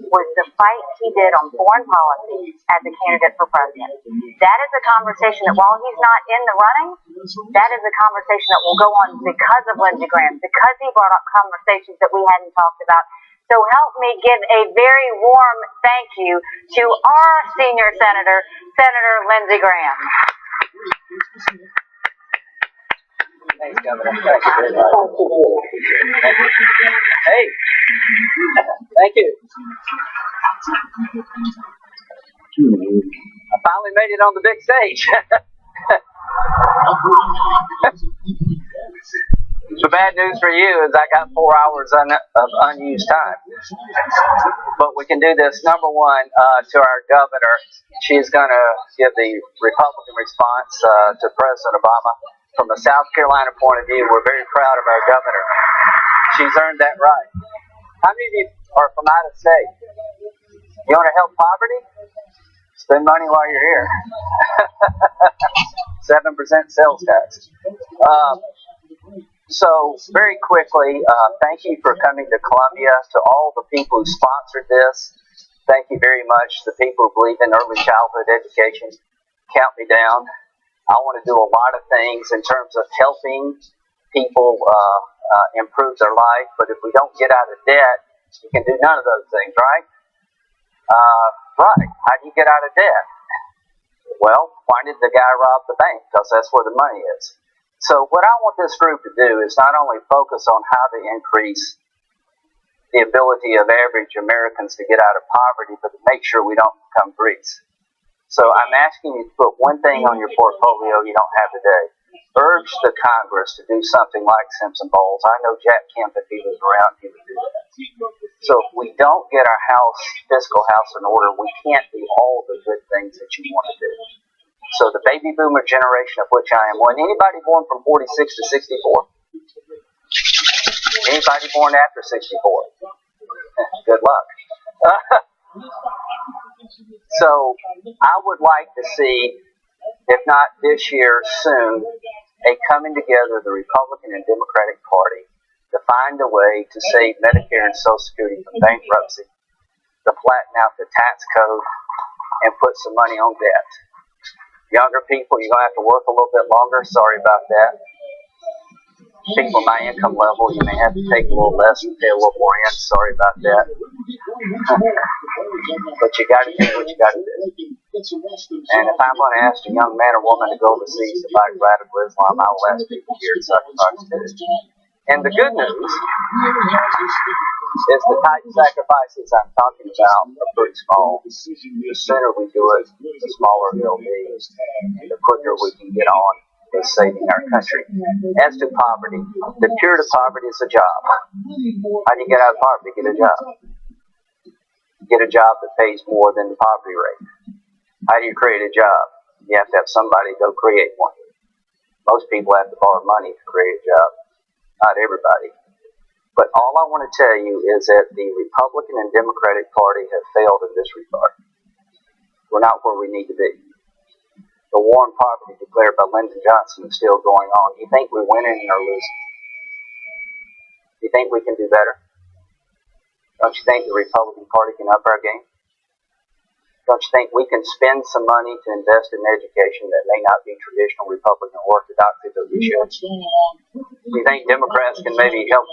was the fight he did on foreign policy as a candidate for president. That is a conversation that, while he's not in the running, that is a conversation that will go on because of Lindsey Graham, because he brought up conversations that we hadn't talked about. So help me give a very warm thank you to our senior senator, Senator Lindsey Graham. Thanks, Governor. Thank you very much. Hey, thank you. I finally made it on the big stage. The bad news for you is I got 4 hours of unused time. But we can do this. Number one, to our governor, she's going to give the Republican response to President Obama. From a South Carolina point of view, we're very proud of our governor. She's earned that right. How many of you are from out of state? You want to help poverty? Spend money while you're here. 7% sales tax. So, very quickly, thank you for coming to Columbia. To all the people who sponsored this, thank you very much. The people who believe in early childhood education, count me down. I want to do a lot of things in terms of helping people improve their life, but if we don't get out of debt, you can do none of those things, right? Right. How do you get out of debt? Well, why did the guy rob the bank? Because that's where the money is. So what I want this group to do is not only focus on how to increase the ability of average Americans to get out of poverty, but to make sure we don't become Greece. So I'm asking you to put one thing on your portfolio you don't have today. Urge the Congress to do something like Simpson Bowles. I know Jack Kemp, if he was around, he would do that. So if we don't get our fiscal house in order, we can't do all the good things that you want to do. So the baby boomer generation, of which I am one, anybody born from 46 to 64? Anybody born after 64? Good luck. So I would like to see, if not this year, soon, a coming together of the Republican and Democratic Party to find a way to save Medicare and Social Security from bankruptcy, to flatten out the tax code, and put some money on debt. Younger people, you're going to have to work a little bit longer. Sorry about that. People my income level, you may have to take a little less and pay a little more in. Sorry about that. But you got to do what you got to do. And if I'm going to ask a young man or woman to go overseas to fight radical Islam, I will ask people here to sacrifice too. And the good news is the type of sacrifices I'm talking about are pretty small. The sooner we do it, the smaller they'll be, the quicker we can get on with saving our country. As to poverty, the cure to poverty is a job. How do you get out of poverty? Get a job. Get a job that pays more than the poverty rate. How do you create a job? You have to have somebody go create one. Most people have to borrow money to create a job. Not everybody. But all I want to tell you is that the Republican and Democratic Party have failed in this regard. We're not where we need to be. The war on poverty declared by Lyndon Johnson is still going on. Do you think we're winning or losing? Do you think we can do better? Don't you think the Republican Party can up our game? Don't you think we can spend some money to invest in education that may not be traditional Republican orthodoxy that we should? Do you think Democrats can maybe help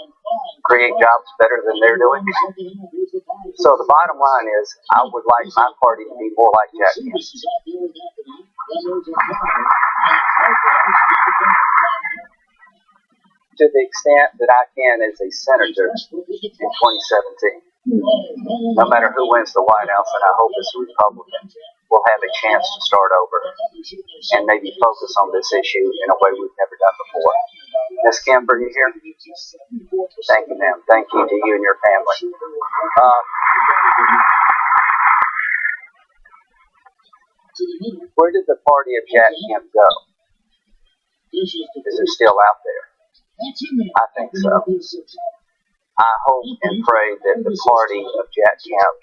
create jobs better than they're doing? So the bottom line is, I would like my party to be more like Jack Kemp. To the extent that I can as a senator in 2017. No matter who wins the White House, and I hope it's a Republican, we'll have a chance to start over and maybe focus on this issue in a way we've never done before. Ms. Kemp, are you here? Thank you, ma'am. Thank you to you and your family. Where did the party of Jack Kemp go? Is it still out there? I think so. I hope and pray that the party of Jack Kemp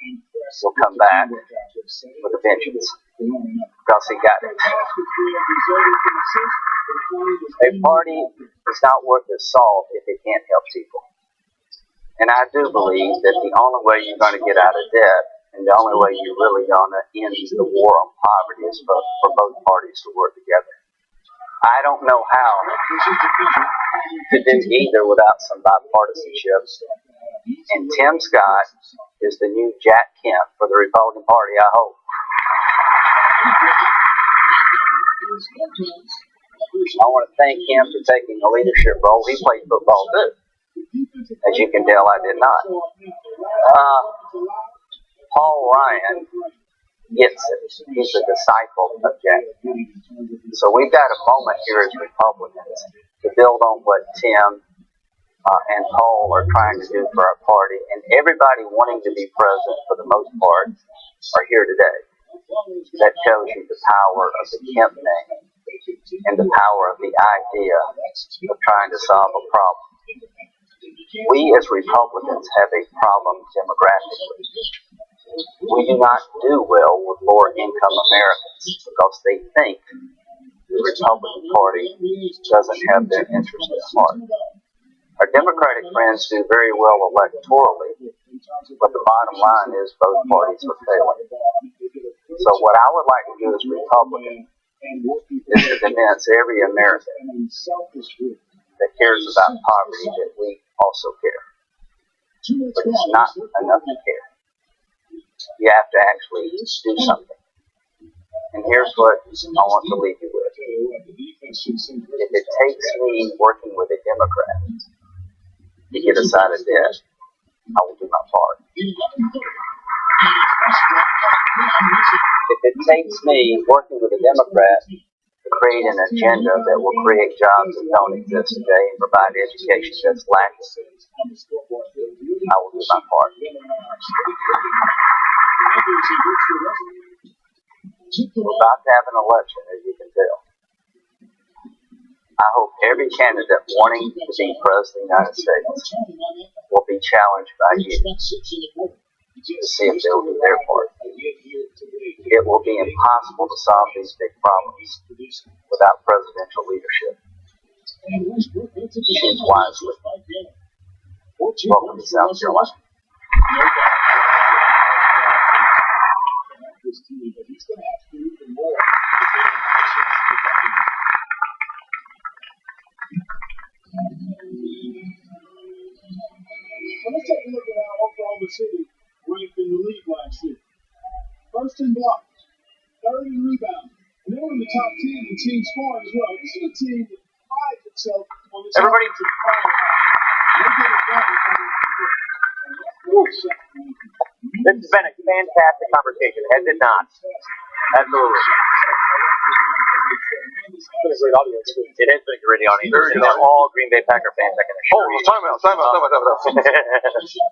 will come back with a vengeance, because he got it. A party is not worth its salt if it can't help people. And I do believe that the only way you're going to get out of debt, and the only way you're really going to end the war on poverty, is for both parties to work together. I don't know how to do either without some bipartisanship. And Tim Scott is the new Jack Kemp for the Republican Party, I hope. I want to thank him for taking a leadership role. He played football too. As you can tell, I did not. Paul Ryan gets it. He's a disciple of Jack. So we've got a moment here as Republicans to build on what Tim and Paul are trying to do for our party. And everybody wanting to be president, for the most part, are here today. That tells you the power of the Kemp name and the power of the idea of trying to solve a problem. We as Republicans have a problem demographically. We do not do well with lower income Americans because they think the Republican Party doesn't have their interest at heart. Our Democratic friends do very well electorally, but the bottom line is both parties are failing. So what I would like to do as Republican is to convince every American that cares about poverty that we also care. But it's not enough to care. You have to actually do something. And here's what I want to leave you with. If it takes me working with a Democrat to get us out of debt, I will do my part. If it takes me working with a Democrat to create an agenda that will create jobs that don't exist today and provide education that's lacking, I will do my part. We're about to have an election, as you can tell. I hope every candidate wanting to be president of the United States will be challenged by you to see if they'll do their part. It will be impossible to solve these big problems without presidential leadership. Choose wisely. Welcome to South Carolina. Let's take a look at how Oklahoma City ranked in the league last year. First in blocks, third in rebounds, and they were in the top 10 in team scoring as well. This is a team that prides itself on this. Everybody. They get it done. This has been a fantastic conversation, has it not? Absolutely. It's been a great audience. It has been a great audience. And they're all Green Bay Packer fans, I can assure you. Time out.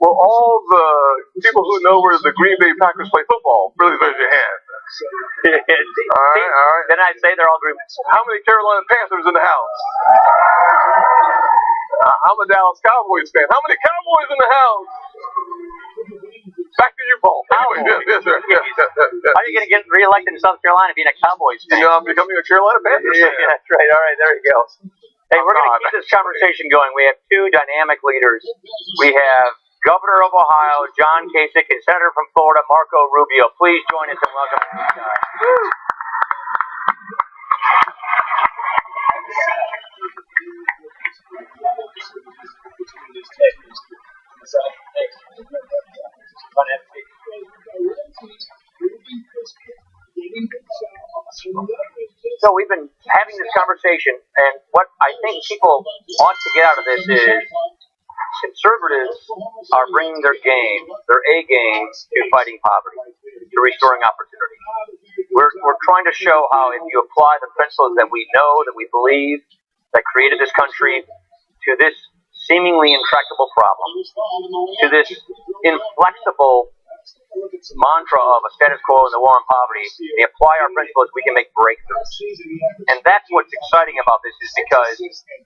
Well, all the people who know where the Green Bay Packers play football, really raise your hand. All right. Then I say they're all Green Bay. How many Carolina Panthers in the house? I'm a Dallas Cowboys fan. How many Cowboys in the house? Back to you, Paul. Anyway, yes, sir. How are you going to get reelected in South Carolina being a Cowboys fan? You know, I'm becoming a Carolina Panthers fan. Yeah, that's right. All right, there you go. Hey, we're going to keep this conversation going. We have two dynamic leaders. We have Governor of Ohio, John Kasich, and Senator from Florida, Marco Rubio. Please join us and welcome these guys. So we've been having this conversation, and what I think people ought to get out of this is conservatives are bringing their game, their A game, to fighting poverty, to restoring opportunity. We're trying to show how if you apply the principles that we know, that we believe, that created this country, to this seemingly intractable problem, to this inflexible mantra of a status quo and the war on poverty, we apply our principles, we can make breakthroughs. And that's what's exciting about this, is because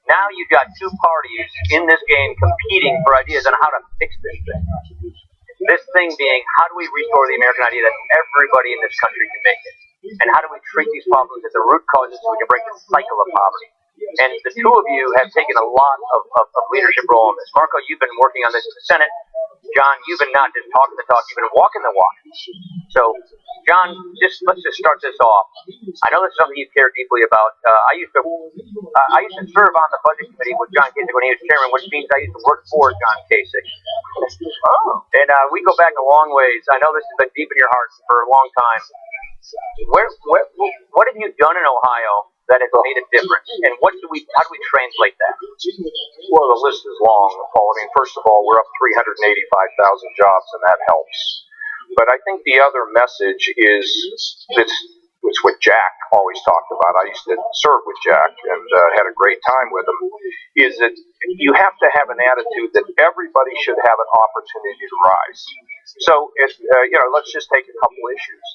now you've got two parties in this game competing for ideas on how to fix this thing. This thing being, how do we restore the American idea that everybody in this country can make it? And how do we treat these problems at the root causes so we can break the cycle of poverty? And the two of you have taken a lot of leadership role in this. Marco, you've been working on this in the Senate. John, you've been not just talking the talk, you've been walking the walk. So, John, let's just start this off. I know this is something you care deeply about. I used to serve on the budget committee with John Kasich when he was chairman, which means I used to work for John Kasich. And we go back a long ways. I know this has been deep in your heart for a long time. What have you done in Ohio that has made a difference, and how do we translate that? Well, the list is long, Paul. I mean, first of all, we're up 385,000 jobs, and that helps. But I think the other message is it's what Jack always talked about. I used to serve with Jack and had a great time with him, is that you have to have an attitude that everybody should have an opportunity to rise. So, let's just take a couple issues.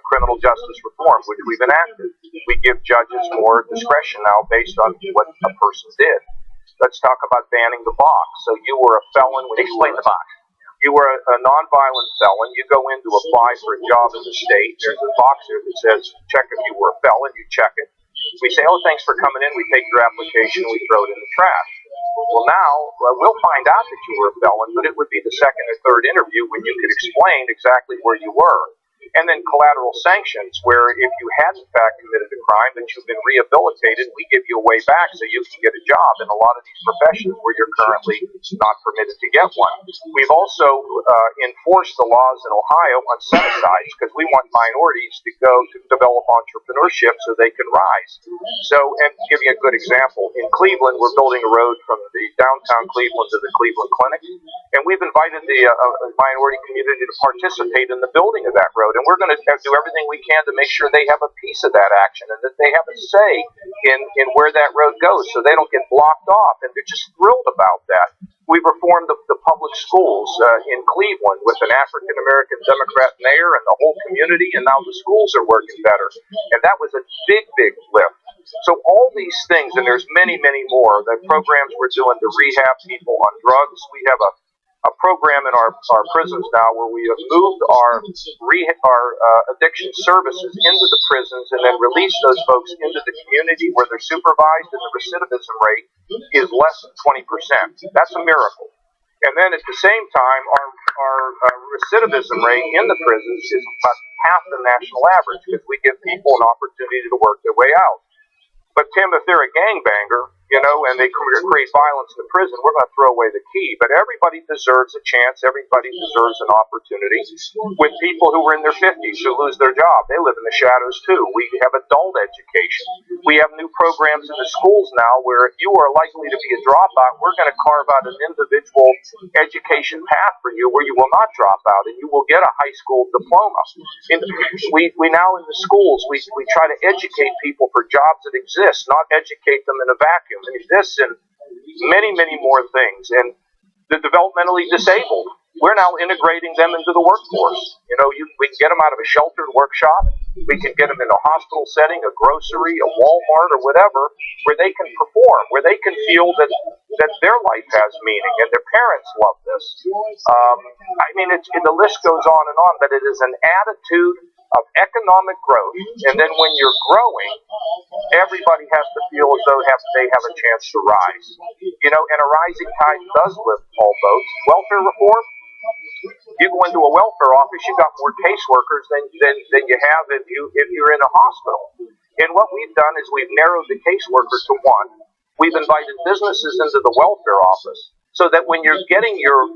Criminal justice reform, which we've enacted. We give judges more discretion now based on what a person did. Let's talk about banning the box. So you were a felon. Explain the box. You were a nonviolent felon. You go in to apply for a job in the state. There's a box there that says, check if you were a felon. You check it. We say, oh, thanks for coming in. We take your application. We throw it in the trash. Well, now, we'll find out that you were a felon, but it would be the second or third interview when you could explain exactly where you were. And then collateral sanctions, where if you had in fact committed a crime, that you've been rehabilitated, we give you a way back so you can get a job in a lot of these professions where you're currently not permitted to get one. We've also enforced the laws in Ohio on set-asides, because we want minorities to go to develop entrepreneurship so they can rise. So, and give you a good example, in Cleveland, we're building a road from the downtown Cleveland to the Cleveland Clinic, and we've invited the minority community to participate in the building of that road. And we're going to do everything we can to make sure they have a piece of that action and that they have a say in where that road goes so they don't get blocked off. And they're just thrilled about that. We've reformed the public schools in Cleveland with an African-American Democrat mayor and the whole community, and now the schools are working better. And that was a big, big lift. So all these things, and there's many, many more, the programs we're doing to rehab people on drugs. We have a program in our prisons now where we have moved our addiction services into the prisons and then release those folks into the community where they're supervised, and the recidivism rate is less than 20%. That's a miracle. And then at the same time, our recidivism rate in the prisons is about half the national average, because we give people an opportunity to work their way out. But Tim, if they're a gangbanger, and they create violence in the prison, we're going to throw away the key. But everybody deserves a chance. Everybody deserves an opportunity. With people who are in their 50s who lose their job, they live in the shadows too. We have adult education. We have new programs in the schools now where if you are likely to be a dropout, we're going to carve out an individual education path for you where you will not drop out and you will get a high school diploma. We now in the schools, we try to educate people for jobs that exist, not educate them in a vacuum. And this and many, many more things. And the developmentally disabled, we're now integrating them into the workforce. We can get them out of a sheltered workshop. We can get them in a hospital setting, a grocery, a Walmart, or whatever, where they can perform, where they can feel that their life has meaning, and their parents love this. The list goes on, but it is an attitude of economic growth, and then when you're growing, everybody has to feel as though they have a chance to rise. And a rising tide does lift all boats. Welfare reform, you go into a welfare office, you've got more caseworkers than you have if you're in a hospital. And what we've done is we've narrowed the caseworker to one. We've invited businesses into the welfare office so that when you're getting your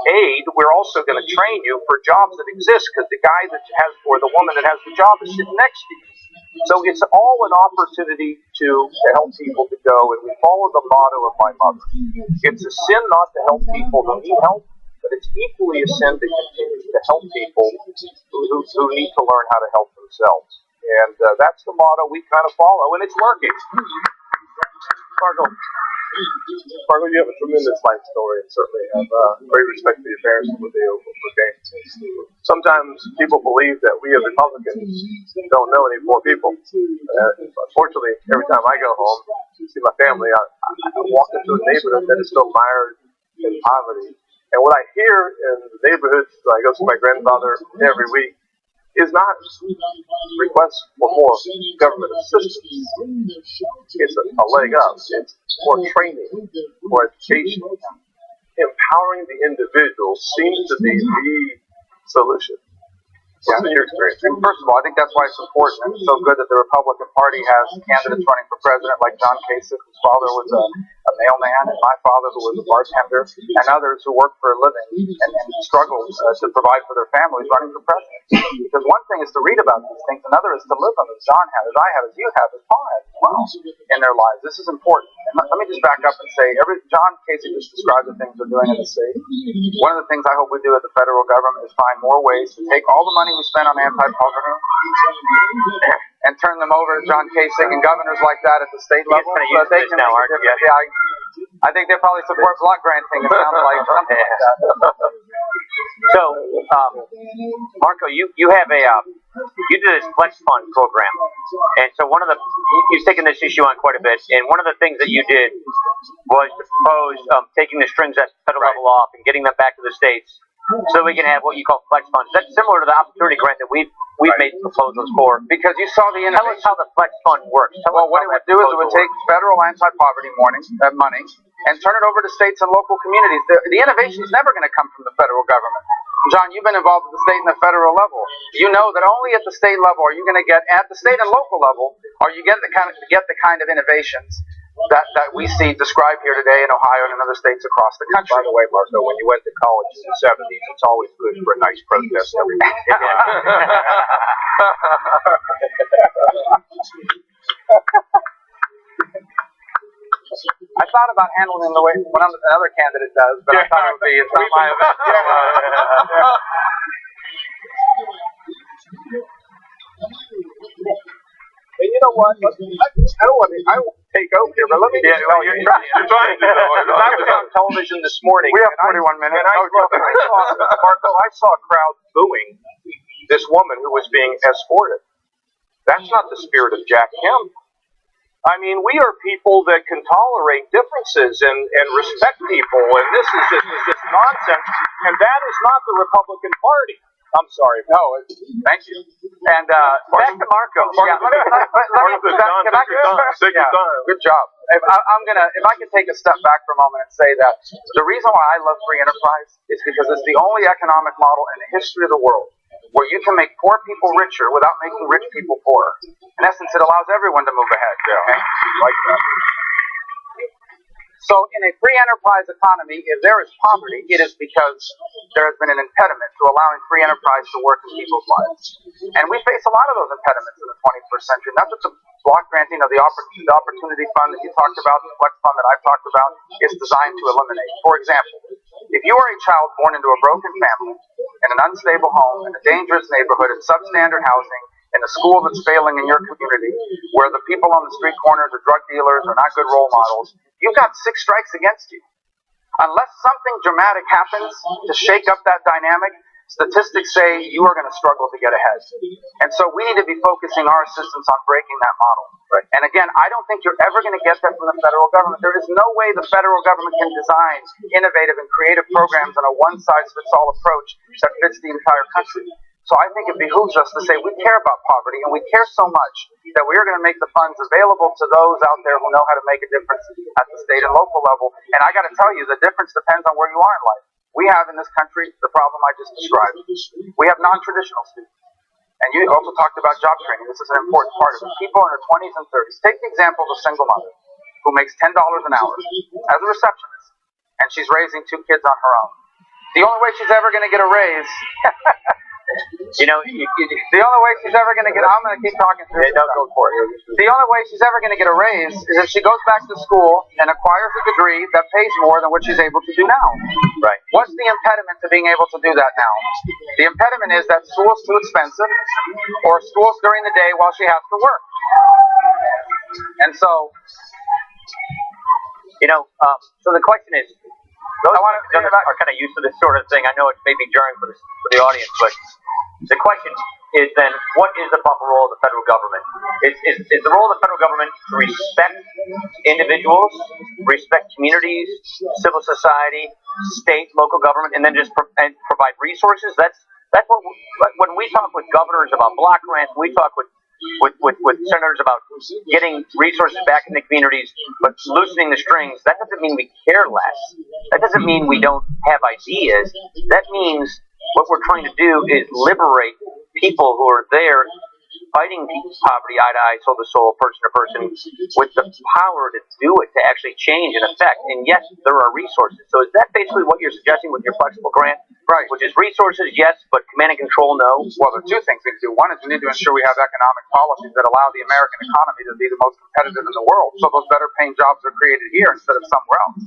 aid, we're also going to train you for jobs that exist because the guy that has, or the woman that has the job is sitting next to you. So it's all an opportunity to help people to go, and we follow the motto of my mother. It's a sin not to help people who need help, but it's equally a sin to continue to help people who need to learn how to help themselves. And that's the motto we kind of follow, and it's working. Margo, you have a tremendous life story and certainly have great respect for your parents and what they overcame. Sometimes people believe that we as Republicans don't know any poor people. Unfortunately, every time I go home to see my family, I walk into a neighborhood that is still mired in poverty. And what I hear in the neighborhoods, I go see my grandfather every week, is not requests for more government assistance. It's a leg up. It's more training, more education. Empowering the individual seems to be the solution. What's your experience? First of all, I think that's why it's important and it's so good that the Republican Party has candidates running for president like John Kasich, whose father was a mailman, and my father, who was a bartender, and others who work for a living and struggle to provide for their families running for president. Because one thing is to read about these things, another is to live them, as John had, as I have, as you have, as Paul has as well in their lives. This is important. And let me just back up and say, John Kasich just described the things we're doing in the state. One of the things I hope we do at the federal government is find more ways to take all the money we spend on anti-poverty and turn them over to John Kasich and governors like that at the state level. So they can make a difference. I think they probably support block granting. It sounds like something like that. So, Marco, you have you did this Flex Fund program, and so you've taken this issue on quite a bit, and one of the things that you did was to propose taking the strings at the federal level off and getting them back to the states, so we can have what you call Flex Funds. That's similar to the Opportunity Grant that we've made proposals for. Because you saw the innovation. Tell us how the Flex Fund works. Well, what it would do is it would take federal anti-poverty money and turn it over to states and local communities. The innovation is never going to come from the federal government. John, you've been involved at the state and the federal level. You know that only at the state level are you going to get, at the state and local level, are you get the kind of innovations that we see described here today in Ohio and in other states across the country. By the way, Marco, when you went to college in the 70s, it's always good for a nice protest every week. I thought about handling it the way another candidate does, but I thought it's not my event. And you know what? I won't take over here, but let me just tell you. You're trying to. I was on television this morning. We have 41 minutes. I saw a crowd booing this woman who was being escorted. That's not the spirit of Jack Kemp. I mean, we are people that can tolerate differences and respect people, and this is just nonsense, and that is not the Republican Party. I'm sorry. No, thank you. And back to Marco. Good job. If I can take a step back for a moment and say that the reason why I love free enterprise is because it's the only economic model in the history of the world where you can make poor people richer without making rich people poorer. In essence, it allows everyone to move ahead. Yeah, okay? like that. So in a free enterprise economy, if there is poverty, it is because there has been an impediment to allowing free enterprise to work in people's lives. And we face a lot of those impediments in the 21st century. And that's what the block granting of the Opportunity Fund that you talked about, the Flex Fund that I've talked about, is designed to eliminate. For example, if you are a child born into a broken family, in an unstable home, in a dangerous neighborhood, in substandard housing, in a school that's failing in your community, where the people on the street corners are drug dealers or not good role models, you've got 6 strikes against you. Unless something dramatic happens to shake up that dynamic, statistics say you are going to struggle to get ahead. And so we need to be focusing our assistance on breaking that model. Right. And again, I don't think you're ever going to get that from the federal government. There is no way the federal government can design innovative and creative programs on a one-size-fits-all approach that fits the entire country. So I think it behooves us to say we care about poverty, and we care so much that we are going to make the funds available to those out there who know how to make a difference at the state and local level. And I got to tell you, the difference depends on where you are in life. We have in this country the problem I just described. We have non-traditional students. And you also talked about job training. This is an important part of it. People in their 20s and 30s. Take the example of a single mother who makes $10 an hour as a receptionist, and she's raising 2 kids on her own. The only way she's ever going to get a raise... the only way she's ever going to get... I'm going to keep talking through this. Go for it. The only way she's ever going to get a raise is if she goes back to school and acquires a degree that pays more than what she's able to do now. Right. What's the impediment to being able to do that now? The impediment is that school's too expensive, or school's during the day while she has to work. And so... so the question is, those are kind of used to this sort of thing. I know it may be jarring for the audience, but the question is then, what is the proper role of the federal government? Is the role of the federal government to respect individuals, respect communities, civil society, state, local government, and then just provide resources? That's what when we talk with governors about block grants, we talk with senators about getting resources back in the communities, but loosening the strings. That doesn't mean we care less. That doesn't mean we don't have ideas. That means what we're trying to do is liberate people who are there fighting poverty eye to eye, soul to soul, person to person, with the power to do it, to actually change and affect. And yes, there are resources. So is that basically what you're suggesting with your flexible grant? Right. Which is resources, yes, but command and control, no? Well, there are 2 things we need to do. One is we need to ensure we have economic policies that allow the American economy to be the most competitive in the world, so those better paying jobs are created here instead of somewhere else.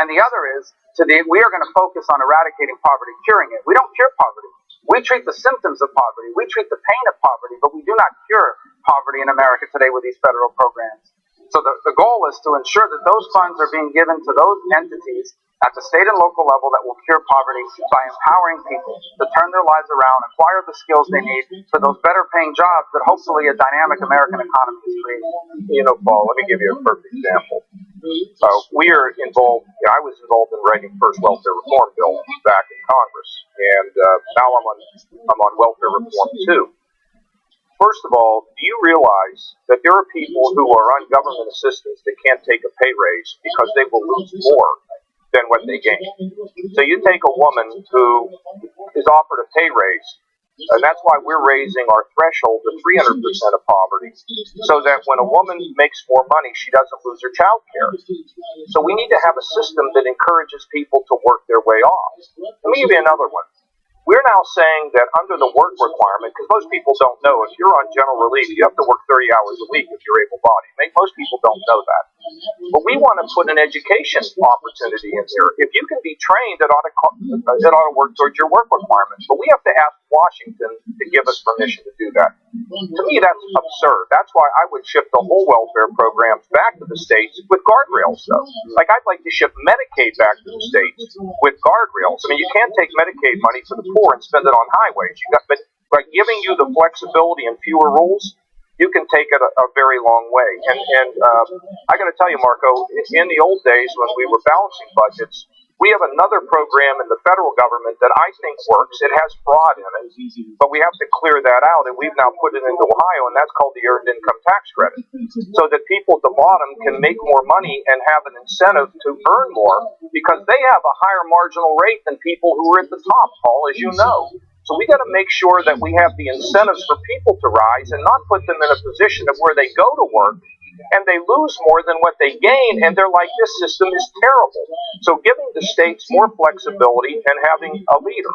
And the other is, we are going to focus on eradicating poverty, curing it. We don't cure poverty. We treat the symptoms of poverty. We treat the pain of poverty, but we do not cure poverty in America today with these federal programs. So the goal is to ensure that those funds are being given to those entities at the state and local level that will cure poverty by empowering people to turn their lives around, acquire the skills they need for those better paying jobs that hopefully a dynamic American economy is creating. Paul, let me give you a perfect example. We are involved. I was involved in writing the first welfare reform bill back in Congress, and now I'm on welfare reform 2. First of all, do you realize that there are people who are on government assistance that can't take a pay raise because they will lose more than what they gain? So you take a woman who is offered a pay raise, and that's why we're raising our threshold to 300% of poverty, so that when a woman makes more money, she doesn't lose her child care. So we need to have a system that encourages people to work their way off. Let me give you another one. We're now saying that under the work requirement, because most people don't know, if you're on general relief, you have to work 30 hours a week if you're able-bodied. Most people don't know that. But we want to put an education opportunity in there. If you can be trained, it ought to work towards your work requirements. But we have to ask Washington to give us permission to do that. To me, that's absurd. That's why I would shift the whole welfare programs back to the states with guardrails, though. Like, I'd like to shift Medicaid back to the states with guardrails. I mean, you can't take Medicaid money for the poor and spend it on highways. But by giving you the flexibility and fewer rules, you can take it a very long way. And I got to tell you, Marco, in the old days when we were balancing budgets, we have another program in the federal government that I think works. It has fraud in it, but we have to clear that out, and we've now put it into Ohio, and that's called the Earned Income Tax Credit, so that people at the bottom can make more money and have an incentive to earn more, because they have a higher marginal rate than people who are at the top, Paul, as you know. So we got to make sure that we have the incentives for people to rise and not put them in a position of where they go to work and they lose more than what they gain, and they're like, this system is terrible. So giving the states more flexibility and having a leader,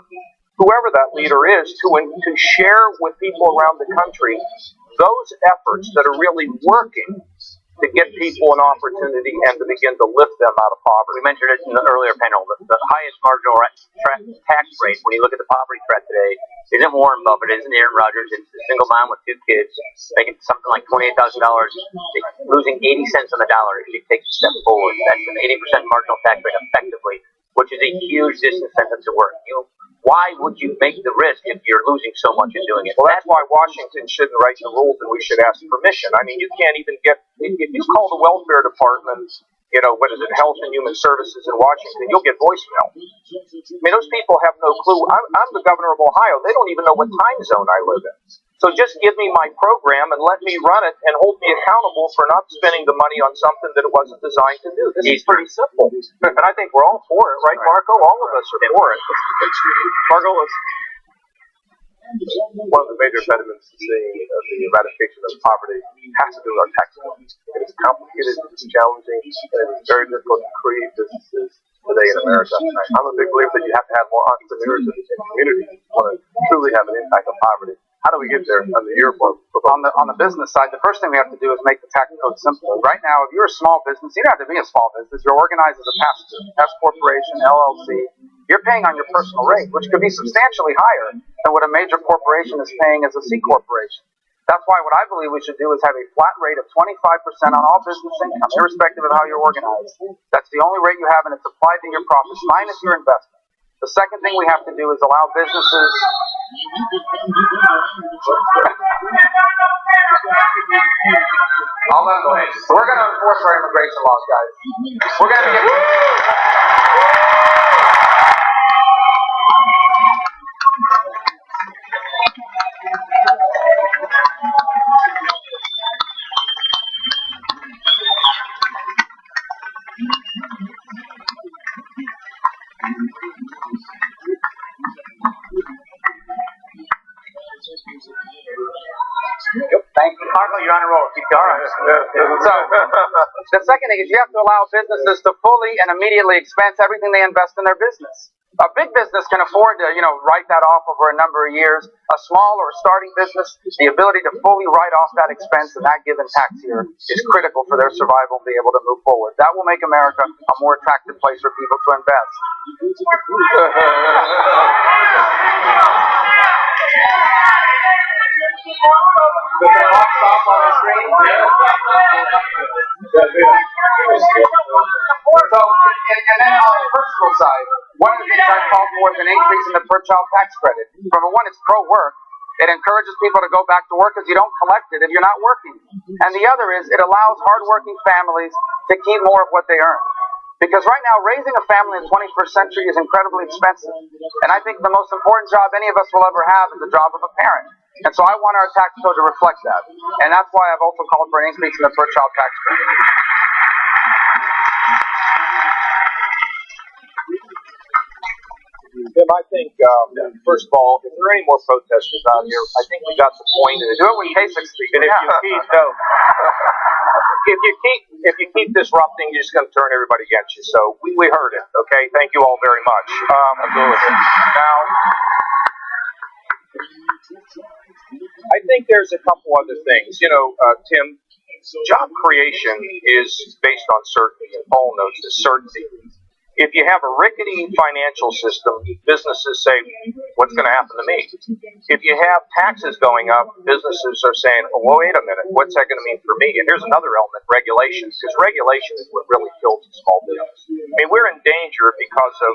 whoever that leader is, to share with people around the country those efforts that are really working to get people an opportunity and to begin to lift them out of poverty. We mentioned it in the earlier panel. The highest marginal tax rate, when you look at the poverty threat today, isn't Warren Buffett, isn't Aaron Rodgers, it's the single mom with 2 kids, making something like $28,000, losing 80 cents on the dollar if she takes a step forward. That's an 80% marginal tax rate effectively, which is a huge disincentive to work. Why would you make the risk if you're losing so much in doing it? Well, that's why Washington shouldn't write the rules and we should ask permission. I mean, you can't even get, if you call the welfare department, what is it, Health and Human Services in Washington, you'll get voicemail. I mean, those people have no clue. I'm the governor of Ohio. They don't even know what time zone I live in. So just give me my program and let me run it and hold me accountable for not spending the money on something that it wasn't designed to do. This is pretty simple. And I think we're all for it, right, Marco? All of us are for it. Marco, one of the major impediments to seeing the eradication of poverty has to do with our tax code. It is complicated, it's challenging, and it is very difficult to create businesses today in America. I'm a big believer that you have to have more entrepreneurs in communities who want to truly have an impact on poverty. How do we get there under your proposal? On the business side, the first thing we have to do is make the tax code simple. Right now, if you're a small business, you don't have to be a small business. You're organized as a S corporation, LLC. You're paying on your personal rate, which could be substantially higher than what a major corporation is paying as a C corporation. That's why what I believe we should do is have a flat rate of 25% on all business income, irrespective of how you're organized. That's the only rate you have, and it's applied to your profits minus your investment. The second thing we have to do is allow businesses. I'll let them go ahead. We're going to enforce our immigration laws, guys. We're going to be. Thank you. Marco, you're on a roll. Keep going. So, the second thing is you have to allow businesses to fully and immediately expense everything they invest in their business. A big business can afford to, write that off over a number of years. A small or a starting business, the ability to fully write off that expense in that given tax year is critical for their survival and be able to move forward. That will make America a more attractive place for people to invest. So, and then on the personal side, one of the things I call for is an increase in the per-child tax credit. Number one, it's pro-work. It encourages people to go back to work because you don't collect it if you're not working. And the other is it allows hardworking families to keep more of what they earn. Because right now, raising a family in the 21st century is incredibly expensive. And I think the most important job any of us will ever have is the job of a parent. And so I want our tax code to reflect that. And that's why I've also called for an increase in the per-child tax credit. Tim, I think, first of all, if there are any more protesters out here, I think we got the point. And do it with K6 Street. And if you keep disrupting, you're just going to turn everybody against you. So we heard it. Okay, thank you all very much. Now, I think there's a couple other things. Tim, job creation is based on certainty, and Paul knows this certainty. If you have a rickety financial system, businesses say, what's going to happen to me? If you have taxes going up, businesses are saying, oh, well, wait a minute, what's that going to mean for me? And here's another element, regulation, because regulation is what really kills the small business. I mean, we're in danger because of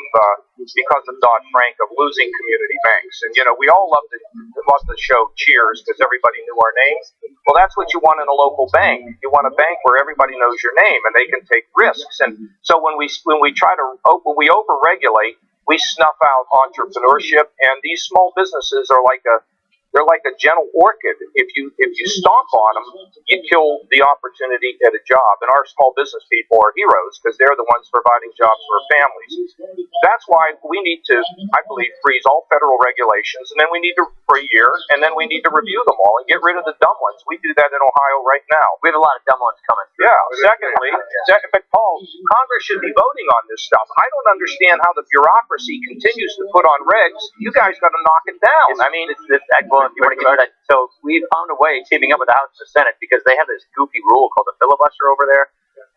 Dodd-Frank of losing community banks. And, we all love the show Cheers because everybody knew our names. Well, that's what you want in a local bank. You want a bank where everybody knows your name and they can take risks. And so when we overregulate, we snuff out entrepreneurship, and these small businesses are like They're like a gentle orchid. If you stomp on them, you kill the opportunity at a job. And our small business people are heroes because they're the ones providing jobs for families. That's why we need to, I believe, freeze all federal regulations, and then we need to, for a year, and then we need to review them all and get rid of the dumb ones. We do that in Ohio right now. We have a lot of dumb ones coming through. Yeah. Secondly, but Paul, Congress should be voting on this stuff. I don't understand how the bureaucracy continues to put on regs. You guys got to knock it down. I mean, well, if you want to get into that, so we found a way teaming up with the House and the Senate because they have this goofy rule called the filibuster over there.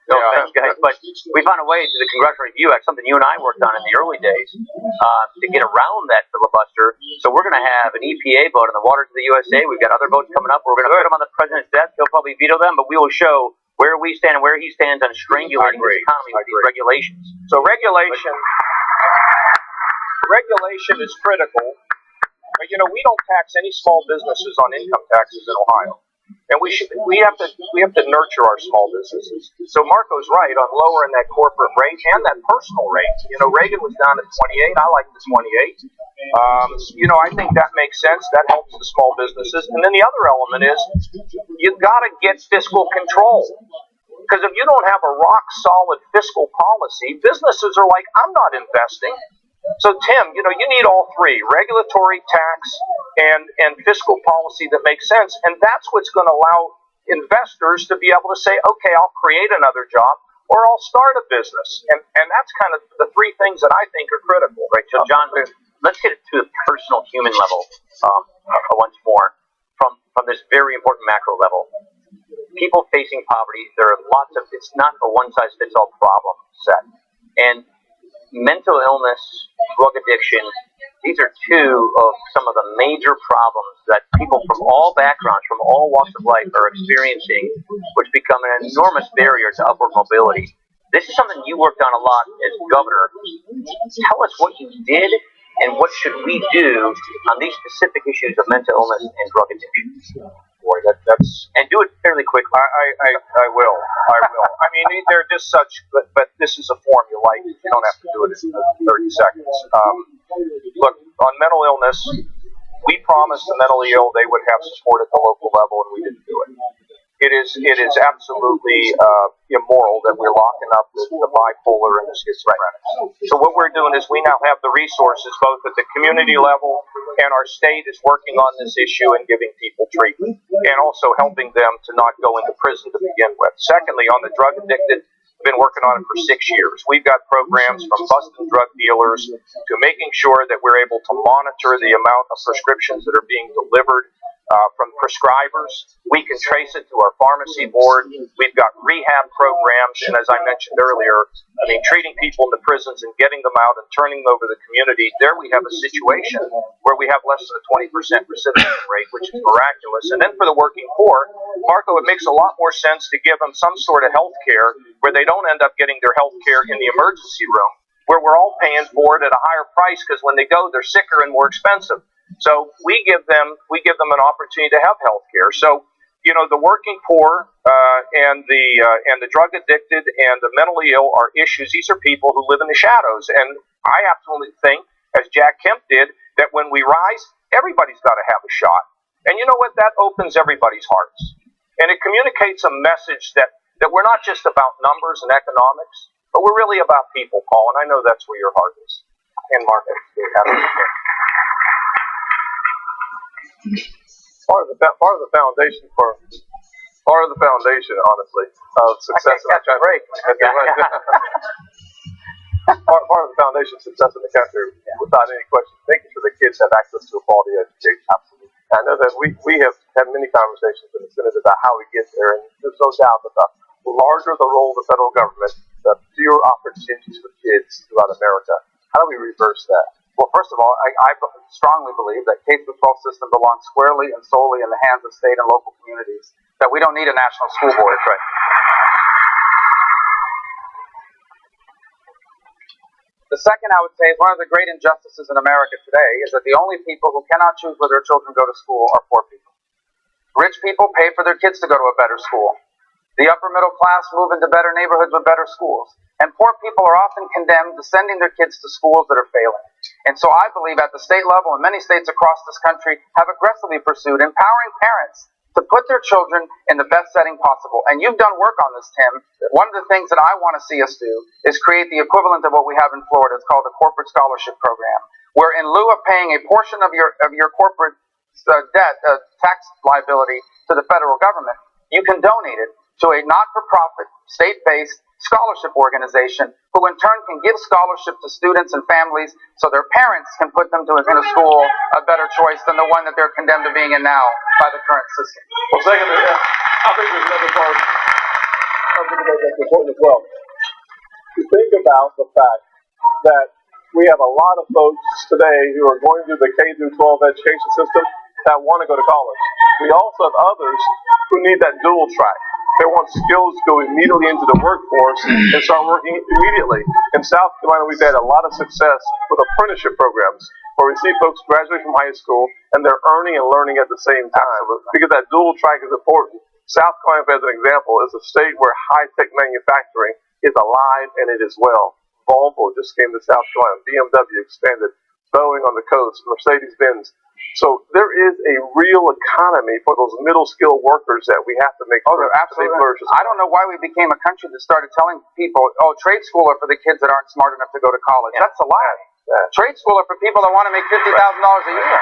No offense, guys, but we found a way to the Congressional Review Act, something you and I worked on in the early days, to get around that filibuster. So we're going to have an EPA vote on the waters of the USA. We've got other votes coming up. We're going to put them on the president's desk. He'll probably veto them, but we will show where we stand and where he stands on strangulating the economy with these regulations. So regulation is critical. But, you know, we don't tax any small businesses on income taxes in Ohio. And we have to nurture our small businesses. So Marco's right on lowering that corporate rate and that personal rate. You know, Reagan was down at 28. I like the 28. You know, I think that makes sense. That helps the small businesses. And then the other element is you've got to get fiscal control. Because if you don't have a rock solid fiscal policy, businesses are like, I'm not investing. So, Tim, you know, you need all three, regulatory, tax, and fiscal policy that makes sense. And that's what's going to allow investors to be able to say, okay, I'll create another job or I'll start a business. And that's kind of the three things that I think are critical. Right. So, John, let's get it to a personal human level once more from this very important macro level. People facing poverty, there are lots of, it's not a one-size-fits-all problem set. And mental illness, drug addiction, these are two of some of the major problems that people from all backgrounds, from all walks of life are experiencing, which become an enormous barrier to upward mobility. This is something you worked on a lot as governor. Tell us what you did and what should we do on these specific issues of mental illness and drug addiction. Boy, that's and do it fairly quickly. I will. I mean, they're just such, but this is a form you like. You don't have to do it in 30 seconds. Look, on mental illness, we promised the mentally ill they would have support at the local level, and we didn't do it. It is absolutely immoral that we're locking up the bipolar and the schizophrenic. So what we're doing is we now have the resources both at the community level and our state is working on this issue and giving people treatment and also helping them to not go into prison to begin with. Secondly, on the drug addicted, we've been working on it for 6 years. We've got programs from busting drug dealers to making sure that we're able to monitor the amount of prescriptions that are being delivered from prescribers. We can trace it to our pharmacy board. We've got rehab programs, and as I mentioned earlier, I mean, treating people in the prisons and getting them out and turning them over to the community. There we have a situation where we have less than a 20% recidivism rate, which is miraculous. And then for the working poor, Marco, it makes a lot more sense to give them some sort of health care where they don't end up getting their health care in the emergency room, where we're all paying for it at a higher price because when they go, they're sicker and more expensive. So we give them an opportunity to have health care. So, you know, the working poor and the drug addicted and the mentally ill are issues. These are people who live in the shadows. And I absolutely think, as Jack Kemp did, that when we rise, everybody's got to have a shot. And you know what? That opens everybody's hearts. And it communicates a message that we're not just about numbers and economics, but we're really about people, Paul. And I know that's where your heart is. And Marco, Part of the foundation, honestly, of success in the country. Part of the foundation of success in the country, without any question, making sure that kids have access to a quality education. Absolutely. I know that we have had many conversations in the Senate about how we get there, and there's no doubt that the larger the role of the federal government, the fewer opportunities for kids throughout America. How do we reverse that? Well, first of all, I strongly believe that K-12 system belongs squarely and solely in the hands of state and local communities, that we don't need a national school board. Right. The second, I would say, is one of the great injustices in America today is that the only people who cannot choose where their children go to school are poor people. Rich people pay for their kids to go to a better school. The upper middle class move into better neighborhoods with better schools. And poor people are often condemned to sending their kids to schools that are failing. And so I believe at the state level and many states across this country have aggressively pursued empowering parents to put their children in the best setting possible. And you've done work on this, Tim. One of the things that I want to see us do is create the equivalent of what we have in Florida. It's called the Corporate Scholarship Program, where in lieu of paying a portion of your corporate debt, tax liability to the federal government, you can donate it to a not-for-profit, state-based scholarship organization who in turn can give scholarship to students and families so their parents can put them in a school a better choice than the one that they're condemned to being in now by the current system. Well, secondly, I think there's another part of the debate that's important as well. You think about the fact that we have a lot of folks today who are going through the K through 12 education system that want to go to college. We also have others who need that dual track. They want skills to go immediately into the workforce and start working immediately. In South Carolina, we've had a lot of success with apprenticeship programs where we see folks graduate from high school and they're earning and learning at the same time. Because that dual track is important. South Carolina, as an example, is a state where high-tech manufacturing is alive and it is well. Volvo just came to South Carolina. BMW expanded. Boeing on the coast. Mercedes-Benz. So there is a real economy for those middle-skilled workers that we have to make sure absolutely. they flourish. I don't know why we became a country that started telling people, oh, trade school are for the kids that aren't smart enough to go to college. Yeah. That's a lie. Yeah. Trade school are for people that want to make $50,000 a year.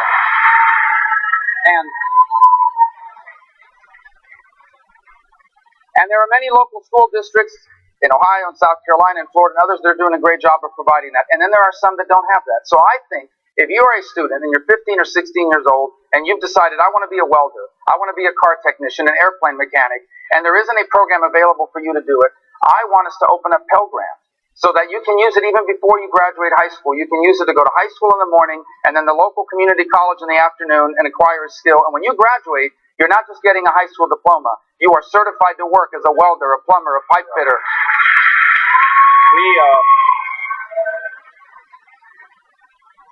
And there are many local school districts in Ohio and South Carolina and Florida and others that are doing a great job of providing that. And then there are some that don't have that. So I think if you are a student and you're 15 or 16 years old and you've decided, I want to be a welder, I want to be a car technician, an airplane mechanic, and there isn't a program available for you to do it, I want us to open up Pell Grant so that you can use it even before you graduate high school. You can use it to go to high school in the morning and then the local community college in the afternoon and acquire a skill. And when you graduate, you're not just getting a high school diploma. You are certified to work as a welder, a plumber, a pipe fitter.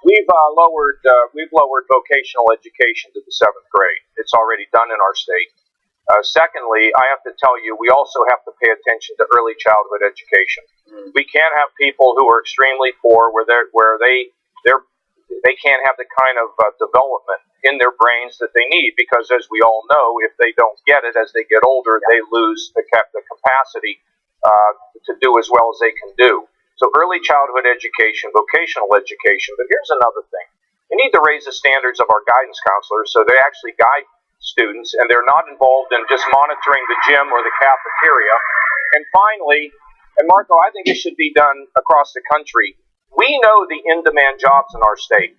We've lowered vocational education to the 7th grade. It's already done in our state. Secondly, I have to tell you, we also have to pay attention to early childhood education. We can't have people who are extremely poor where they can't have the kind of development in their brains that they need, because as we all know, if they don't get it as they get older, they lose the capacity to do as well as they can do. So early childhood education, vocational education. But here's another thing. We need to raise the standards of our guidance counselors so they actually guide students and they're not involved in just monitoring the gym or the cafeteria. And finally, and Marco, I think it should be done across the country. We know the in-demand jobs in our state.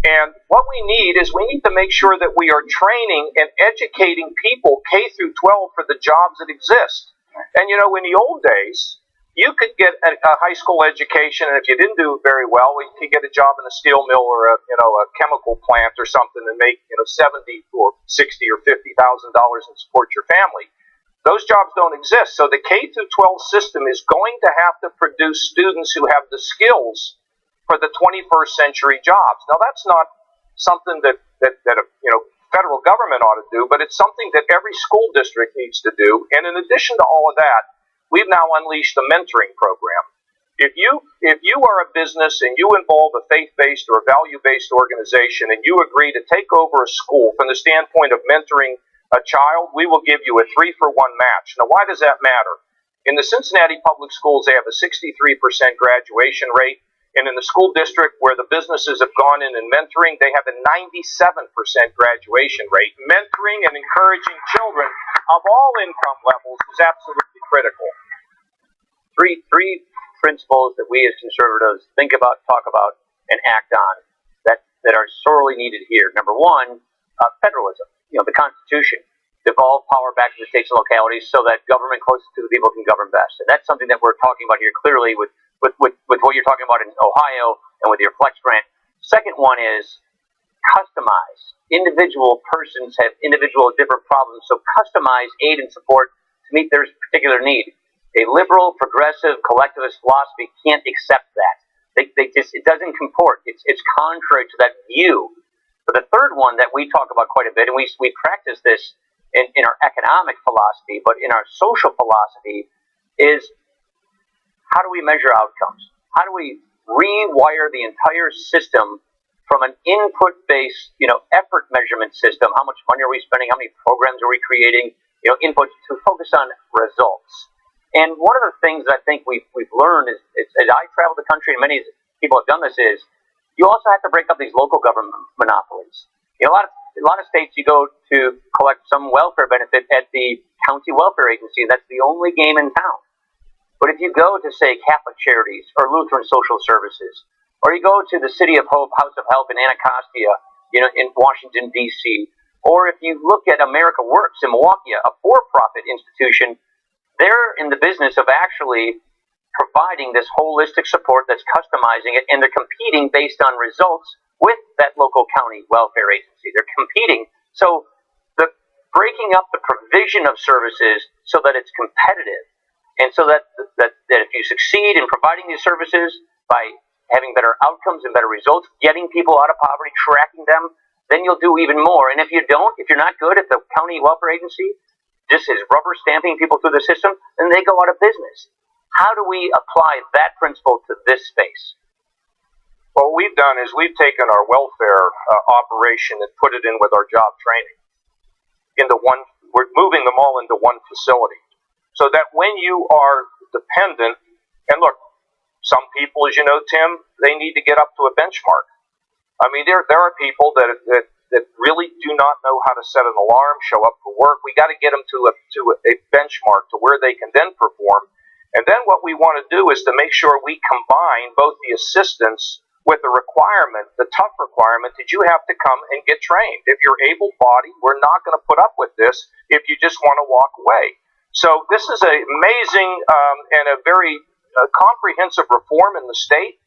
And what we need is we need to make sure that we are training and educating people K through 12 for the jobs that exist. And, you know, in the old days, you could get a high school education, and if you didn't do very well, you could get a job in a steel mill or a chemical plant or something and make $70 or $60 or $50,000 and support your family. Those jobs don't exist. So the K through 12 system is going to have to produce students who have the skills for the 21st century jobs. Now that's not something that federal government ought to do, but it's something that every school district needs to do. And in addition to all of that, we've now unleashed a mentoring program. If you are a business and you involve a faith-based or a value-based organization and you agree to take over a school from the standpoint of mentoring a child, we will give you a 3-for-1 match. Now, why does that matter? In the Cincinnati public schools, they have a 63% graduation rate. And in the school district where the businesses have gone in and mentoring, they have a 97% graduation rate. Mentoring and encouraging children of all income levels is absolutely critical. Three principles that we as conservatives think about, talk about, and act on that are sorely needed here. Number one, federalism. The Constitution. Devolve power back to the states and localities so that government closest to the people can govern best. And that's something that we're talking about here clearly with what you're talking about in Ohio and with your Flex grant. Second one is customize. Individual persons have individual different problems, so customize aid and support to meet their particular need. A liberal, progressive, collectivist philosophy can't accept that. It doesn't comport. It's contrary to that view. But the third one that we talk about quite a bit, and we practice this in our economic philosophy, but in our social philosophy, is how do we measure outcomes? How do we rewire the entire system from an input-based, effort measurement system. How much money are we spending? How many programs are we creating? Input to focus on results. And one of the things that I think we've learned is, as I travel the country, and many people have done this, is you also have to break up these local government monopolies. A lot of states, you go to collect some welfare benefit at the county welfare agency, and that's the only game in town. But if you go to, say, Catholic Charities or Lutheran Social Services, or you go to the City of Hope House of Help in Anacostia, in Washington, D.C., or if you look at America Works in Milwaukee, a for-profit institution, they're in the business of actually providing this holistic support that's customizing it, and they're competing based on results with that local county welfare agency. They're competing. So the breaking up the provision of services so that it's competitive, and so that if you succeed in providing these services by having better outcomes and better results, getting people out of poverty, tracking them, then you'll do even more. And if you don't, if you're not good at the county welfare agency, just is rubber stamping people through the system, then they go out of business. How do we apply that principle to this space? Well, what we've done is we've taken our welfare operation and put it in with our job training into one. We're moving them all into one facility, so that when you are dependent, and look, some people, as you know, Tim, they need to get up to a benchmark. I mean, there are people that really do not know how to set an alarm, show up for work. We got to get them to a benchmark to where they can then perform. And then what we want to do is to make sure we combine both the assistance with the requirement, the tough requirement that you have to come and get trained. If you're able-bodied, we're not going to put up with this if you just want to walk away. So this is an amazing and a very comprehensive reform in the state.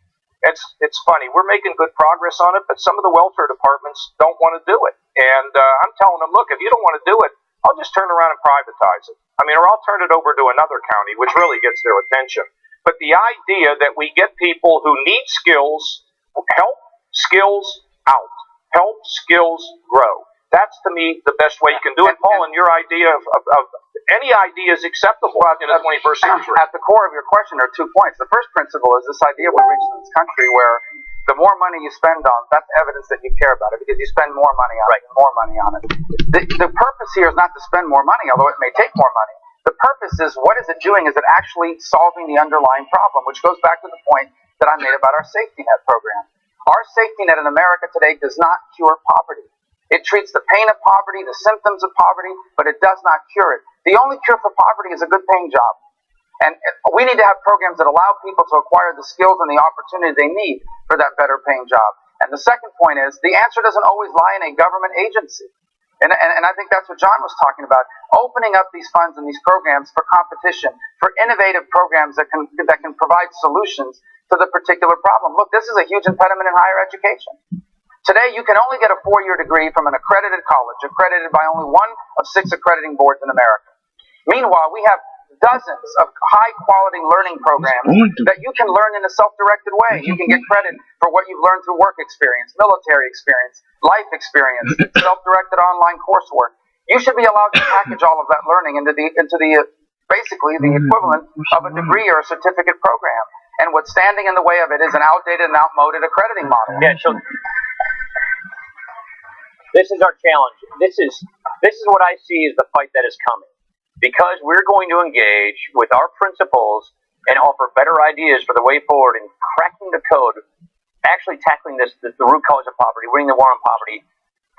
It's funny. We're making good progress on it, but some of the welfare departments don't want to do it. And I'm telling them, look, if you don't want to do it, I'll just turn around and privatize it. I mean, or I'll turn it over to another county, which really gets their attention. But the idea that we get people who need skills, help skills out, help skills grow. That's, to me, the best way you can do it. Paul, and your idea of any idea is acceptable in the 21st century. At the core of your question are 2 points. The first principle is this idea we reached in this country where the more money you spend on, that's evidence that you care about it, because you spend more money on it, more money on it. The purpose here is not to spend more money, although it may take more money. The purpose is, what is it doing? Is it actually solving the underlying problem, which goes back to the point that I made about our safety net program. Our safety net in America today does not cure poverty. It treats the pain of poverty, the symptoms of poverty, but it does not cure it. The only cure for poverty is a good paying job. And we need to have programs that allow people to acquire the skills and the opportunity they need for that better paying job. And the second point is, the answer doesn't always lie in a government agency. And I think that's what John was talking about, opening up these funds and these programs for competition, for innovative programs that can provide solutions to the particular problem. Look, this is a huge impediment in higher education. Today, you can only get a 4-year degree from an accredited college, accredited by only one of 6 accrediting boards in America. Meanwhile, we have dozens of high-quality learning programs that you can learn in a self-directed way. You can get credit for what you've learned through work experience, military experience, life experience, self-directed online coursework. You should be allowed to package all of that learning into basically the equivalent of a degree or a certificate program. And what's standing in the way of it is an outdated and outmoded accrediting model. Yeah, so this is our challenge. This is what I see as the fight that is coming. Because we're going to engage with our principles and offer better ideas for the way forward and cracking the code, actually tackling the root cause of poverty, winning the war on poverty,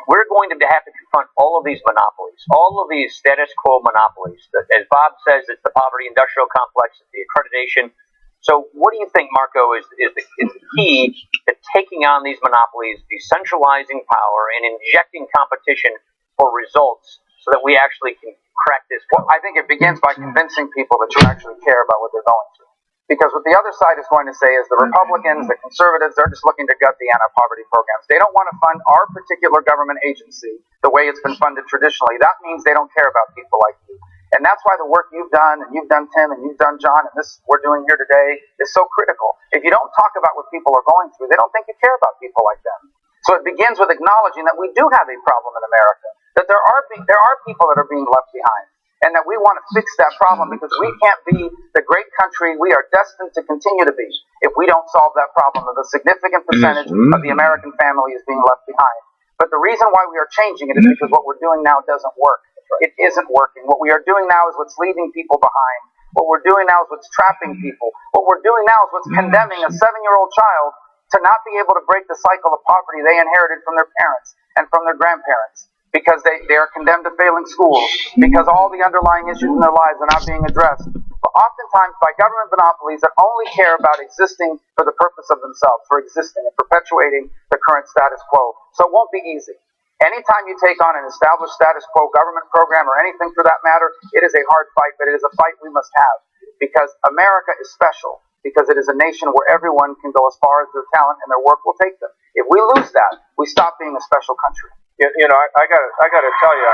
we're going to have to confront all of these monopolies, all of these status quo monopolies. As Bob says, it's the poverty industrial complex, it's the accreditation. So what do you think, Marco, is the key to taking on these monopolies, decentralizing power, and injecting competition for results so that we actually can crack this? Well, I think it begins by convincing people that you actually care about what they're going through. Because what the other side is going to say is the Republicans, the conservatives, they're just looking to gut the anti-poverty programs. They don't want to fund our particular government agency the way it's been funded traditionally. That means they don't care about people like you. And that's why the work you've done, and you've done, Tim, and you've done, John, and this we're doing here today is so critical. If you don't talk about what people are going through, they don't think you care about people like them. So it begins with acknowledging that we do have a problem in America, that there are people that are being left behind. and that we want to fix that problem because we can't be the great country we are destined to continue to be if we don't solve that problem of a significant percentage of the American family is being left behind. But the reason why we are changing it is because what we're doing now doesn't work. It isn't working. What we are doing now is what's leaving people behind. What we're doing now is what's trapping people. What we're doing now is what's condemning a 7-year-old child to not be able to break the cycle of poverty they inherited from their parents and from their grandparents because they are condemned to failing school, because all the underlying issues in their lives are not being addressed. But oftentimes by government monopolies that only care about existing for the purpose of themselves, for existing and perpetuating the current status quo. So it won't be easy. Anytime you take on an established status quo government program or anything for that matter, it is a hard fight, but it is a fight we must have because America is special, because it is a nation where everyone can go as far as their talent and their work will take them. If we lose that, we stop being a special country. You know, I got to tell you,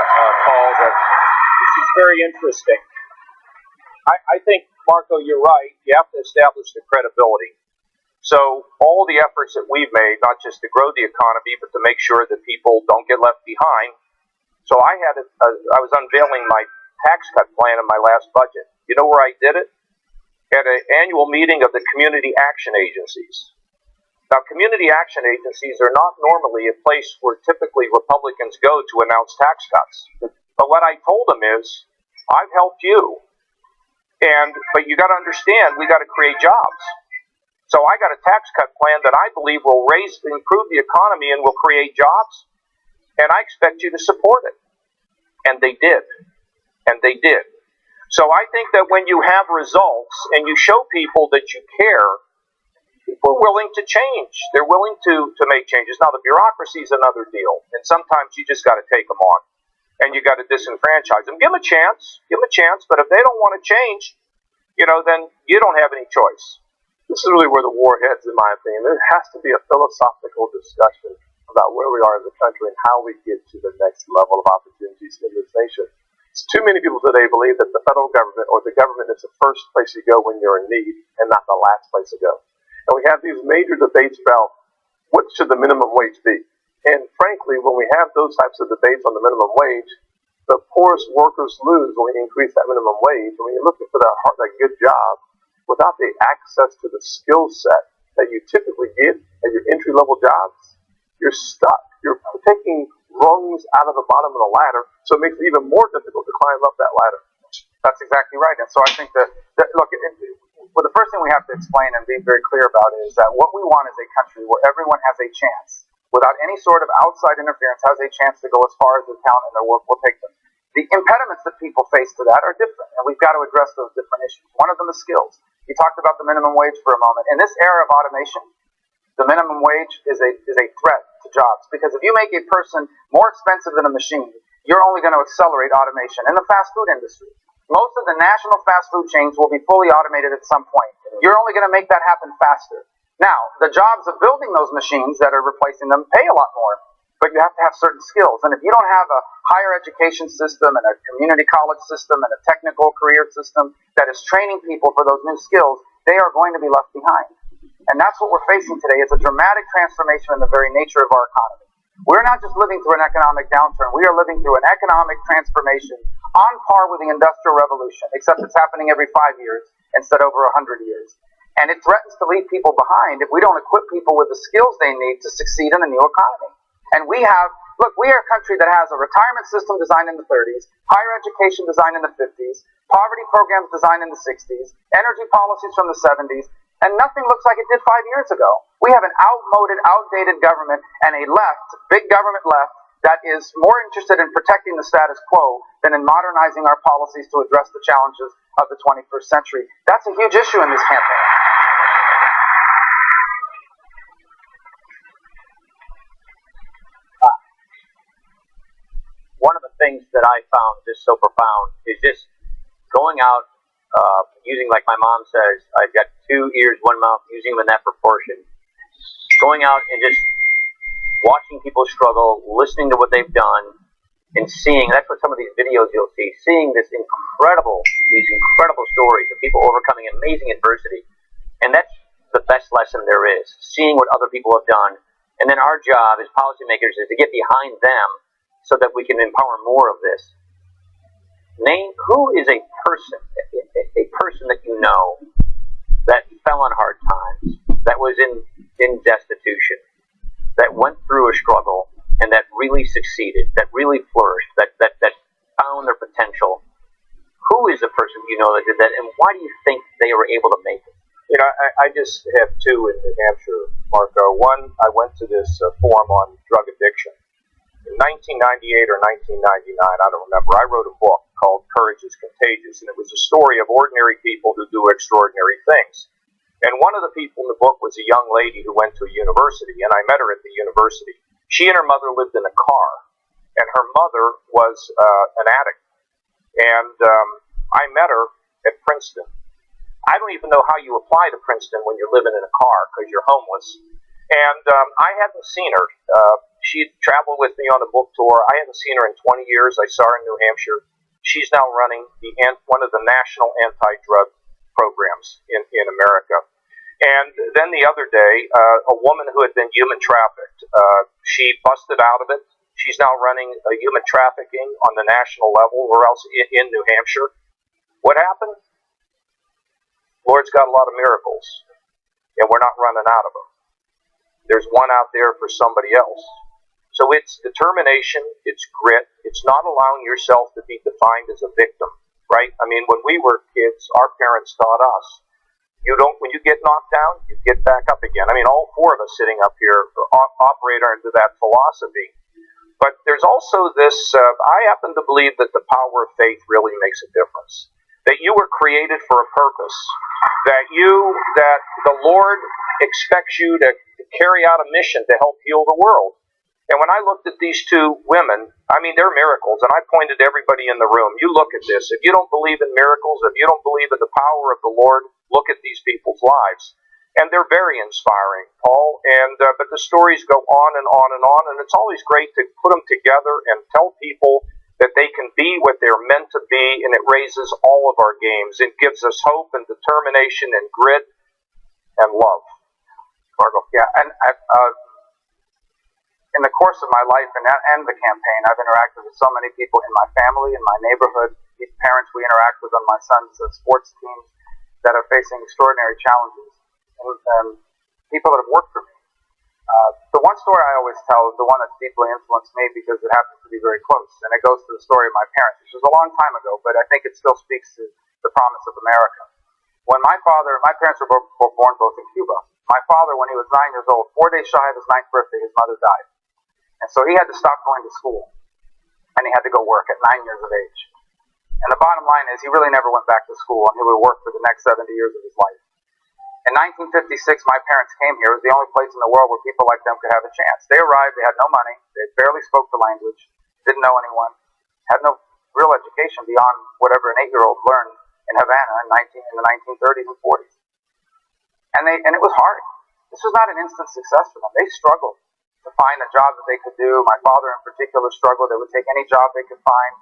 Paul, that this is very interesting. I think, Marco, you're right. You have to establish the credibility. So all the efforts that we've made, not just to grow the economy, but to make sure that people don't get left behind. So I was unveiling my tax cut plan in my last budget. You know where I did it? At an annual meeting of the community action agencies. Now, community action agencies are not normally a place where typically Republicans go to announce tax cuts. But what I told them is, I've helped you. But you got to understand, we got to create jobs. So I got a tax cut plan that I believe will improve the economy and will create jobs. And I expect you to support it. And they did. And they did. So I think that when you have results and you show people that you care, people are willing to change. They're willing to make changes. Now, the bureaucracy is another deal. And sometimes you just got to take them on. And you got to disenfranchise them. Give them a chance. Give them a chance. But if they don't want to change, then you don't have any choice. This is really where the war heads, in my opinion. There has to be a philosophical discussion about where we are as a country and how we get to the next level of opportunities in this nation. Too many people today believe that the federal government or the government is the first place you go when you're in need and not the last place to go. And we have these major debates about what should the minimum wage be. And frankly, when we have those types of debates on the minimum wage, the poorest workers lose when we increase that minimum wage. And when you're looking for that good job, without the access to the skill set that you typically get at your entry-level jobs, you're stuck. You're taking rungs out of the bottom of the ladder, so it makes it even more difficult to climb up that ladder. That's exactly right. And so I think that look, well, the first thing we have to explain and be very clear about is that what we want is a country where everyone has a chance, without any sort of outside interference, has a chance to go as far as their talent and their work will take them. The impediments that people face to that are different, and we've got to address those different issues. One of them is skills. You talked about the minimum wage for a moment. In this era of automation, the minimum wage is a threat to jobs, because if you make a person more expensive than a machine, you're only going to accelerate automation. In the fast food industry, most of the national fast food chains will be fully automated at some point. You're only going to make that happen faster. Now, the jobs of building those machines that are replacing them pay a lot more, but you have to have certain skills. And if you don't have a higher education system and a community college system and a technical career system that is training people for those new skills, they are going to be left behind. And that's what we're facing today. It's a dramatic transformation in the very nature of our economy. We're not just living through an economic downturn. We are living through an economic transformation on par with the Industrial Revolution, except it's happening every 5 years instead of over 100 years. And it threatens to leave people behind if we don't equip people with the skills they need to succeed in the new economy. And we are a country that has a retirement system designed in the 30s, higher education designed in the 50s, poverty programs designed in the 60s, energy policies from the 70s, and nothing looks like it did 5 years ago. We have an outdated government and a big government left, that is more interested in protecting the status quo than in modernizing our policies to address the challenges of the 21st century. That's a huge issue in this campaign. One of the things that I found just so profound is just going out, using, like my mom says, I've got 2 ears, 1 mouth, using them in that proportion. Going out and just watching people struggle, listening to what they've done, and seeing, that's what some of these videos you'll see, seeing these incredible stories of people overcoming amazing adversity. And that's the best lesson there is, seeing what other people have done. And then our job as policymakers is to get behind them so that we can empower more of this. Name who is a person that you know that fell on hard times, that was in destitution, that went through a struggle, and that really succeeded, that really flourished, that found their potential. Who is the person you know that did that, and why do you think they were able to make it? You know, I just have two in New Hampshire, Marco. One, I went to this forum on drug addiction. In 1998 or 1999, I don't remember, I wrote a book called Courage is Contagious, and it was a story of ordinary people who do extraordinary things. And one of the people in the book was a young lady who went to a university, and I met her at the university. She and her mother lived in a car, and her mother was an addict. And I met her at Princeton. I don't even know how you apply to Princeton when you're living in a car because you're homeless. And I hadn't seen her. She traveled with me on a book tour. I hadn't seen her in 20 years. I saw her in New Hampshire. She's now running one of the national anti-drug programs in America. And then the other day, a woman who had been human trafficked, she busted out of it. She's now running human trafficking on the national level, or else in New Hampshire. What happened? Lord's got a lot of miracles, and we're not running out of them. There's one out there for somebody else. So it's determination, it's grit, it's not allowing yourself to be defined as a victim, right? I mean, when we were kids, our parents taught us, when you get knocked down, you get back up again. I mean, all four of us sitting up here operate under that philosophy. But there's also this, I happen to believe that the power of faith really makes a difference. That you were created for a purpose. That the Lord expects you to carry out a mission to help heal the world. And when I looked at these two women, I mean, they're miracles, and I pointed to everybody in the room. You look at this. If you don't believe in miracles, if you don't believe in the power of the Lord, look at these people's lives. And they're very inspiring, Paul. But the stories go on and on and on, and it's always great to put them together and tell people that they can be what they're meant to be, and it raises all of our games. It gives us hope and determination and grit and love. Margo. Yeah, and in the course of my life and the campaign, I've interacted with so many people in my family, in my neighborhood, these parents we interact with on my son's sports teams that are facing extraordinary challenges, and people that have worked for me. The one story I always tell is the one that's deeply influenced me because it happens to be very close, and it goes to the story of my parents, which was a long time ago, but I think it still speaks to the promise of America. When my parents were born both in Cuba. My father, when he was 9 years old, 4 days shy of his 9th birthday, his mother died. And so he had to stop going to school, and he had to go work at 9 years of age. And the bottom line is he really never went back to school, and he would work for the next 70 years of his life. In 1956, my parents came here. It was the only place in the world where people like them could have a chance. They arrived, they had no money, they barely spoke the language, didn't know anyone, had no real education beyond whatever an 8-year-old learned in Havana in the 1930s and 40s. And it was hard. This was not an instant success for them. They struggled to find a job that they could do. My father in particular struggled. They would take any job they could find.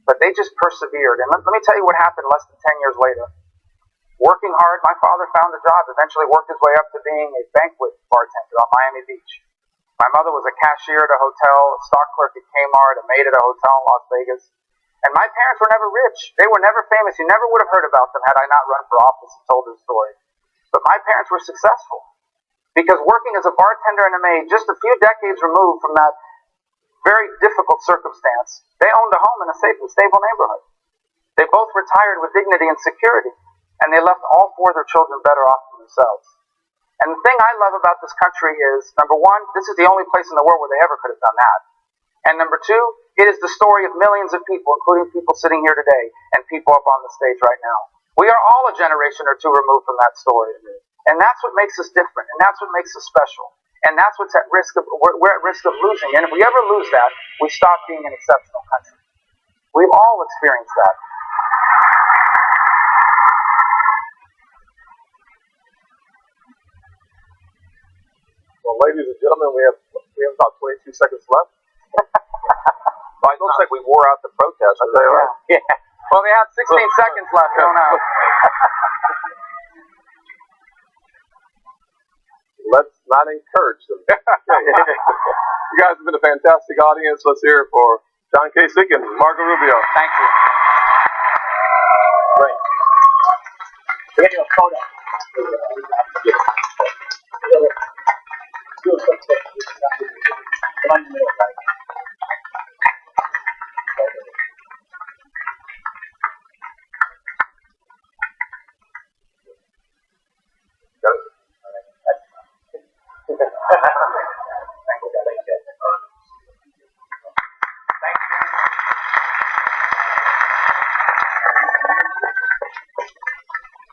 But they just persevered. And let me tell you what happened less than 10 years later. Working hard, my father found a job, eventually worked his way up to being a banquet bartender on Miami Beach. My mother was a cashier at a hotel, a stock clerk at Kmart, a maid at a hotel in Las Vegas. And my parents were never rich. They were never famous. You never would have heard about them had I not run for office and told this story. But my parents were successful. Because working as a bartender and a maid, just a few decades removed from that very difficult circumstance, they owned a home in a safe and stable neighborhood. They both retired with dignity and security, and they left all four of their children better off than themselves. And the thing I love about this country is, number one, this is the only place in the world where they ever could have done that. And number two, it is the story of millions of people, including people sitting here today and people up on the stage right now. We are all a generation or two removed from that story. And that's what makes us different, and that's what makes us special. And that's what's at risk of, we're at risk of losing. And if we ever lose that, we stop being an exceptional country. We've all experienced that. Well, ladies and gentlemen, we have about 22 seconds left. Well, it looks like we wore out the protest. Yeah. Well, they have 16 seconds left. I don't know. Let's not encourage them. You guys have been a fantastic audience. Let's hear it for John Kasich and Marco Rubio. Thank you. We're going to do a photo. Come on in the middle, guys.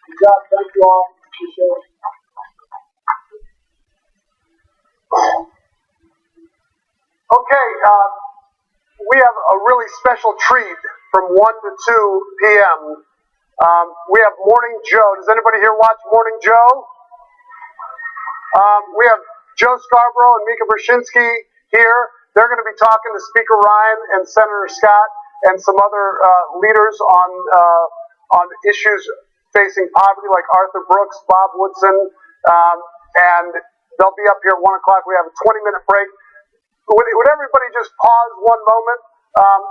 Good job. Thank you all. Appreciate it. Okay, we have a really special treat from 1 to 2 p.m. We have Morning Joe. Does anybody here watch Morning Joe? We have Joe Scarborough and Mika Brzezinski here. They're going to be talking to Speaker Ryan and Senator Scott and some other leaders on issues facing poverty, like Arthur Brooks, Bob Woodson, and they'll be up here at 1 o'clock. We have a 20-minute break. Would everybody just pause one moment?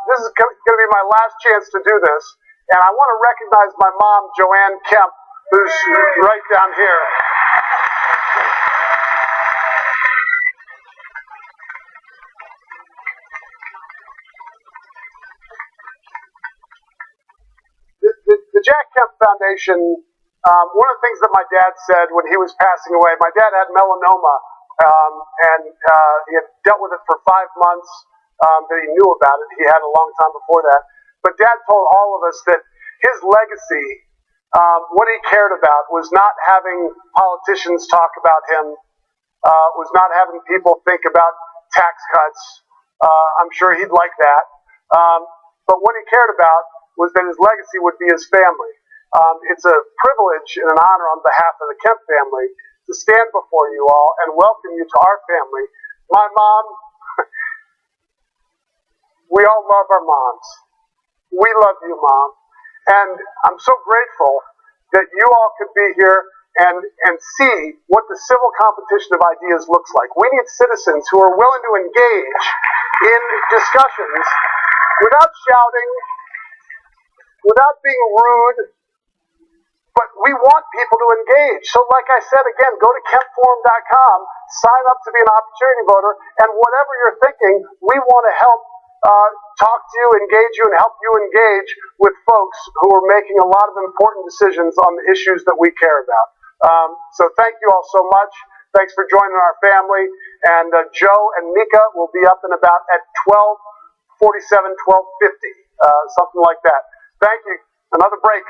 This is going to be my last chance to do this, and I want to recognize my mom, Joanne Kemp, who's right down here. The Jack Kemp Foundation, one of the things that my dad said when he was passing away, my dad had melanoma, and he had dealt with it for 5 months that he knew about it. He had a long time before that. But Dad told all of us that his legacy, what he cared about, was not having politicians talk about him, was not having people think about tax cuts. I'm sure he'd like that. But what he cared about was that his legacy would be his family. It's a privilege and an honor on behalf of the Kemp family to stand before you all and welcome you to our family. My mom, we all love our moms. We love you, Mom. And I'm so grateful that you all could be here and see what the civil competition of ideas looks like. We need citizens who are willing to engage in discussions without shouting, without being rude, but we want people to engage. So like I said, again, go to kempforum.com, sign up to be an opportunity voter, and whatever you're thinking, we want to help talk to you, engage you, and help you engage with folks who are making a lot of important decisions on the issues that we care about. So thank you all so much. Thanks for joining our family. And Joe and Mika will be up and about at 12:47, 12:50, something like that. Thank you. Another break.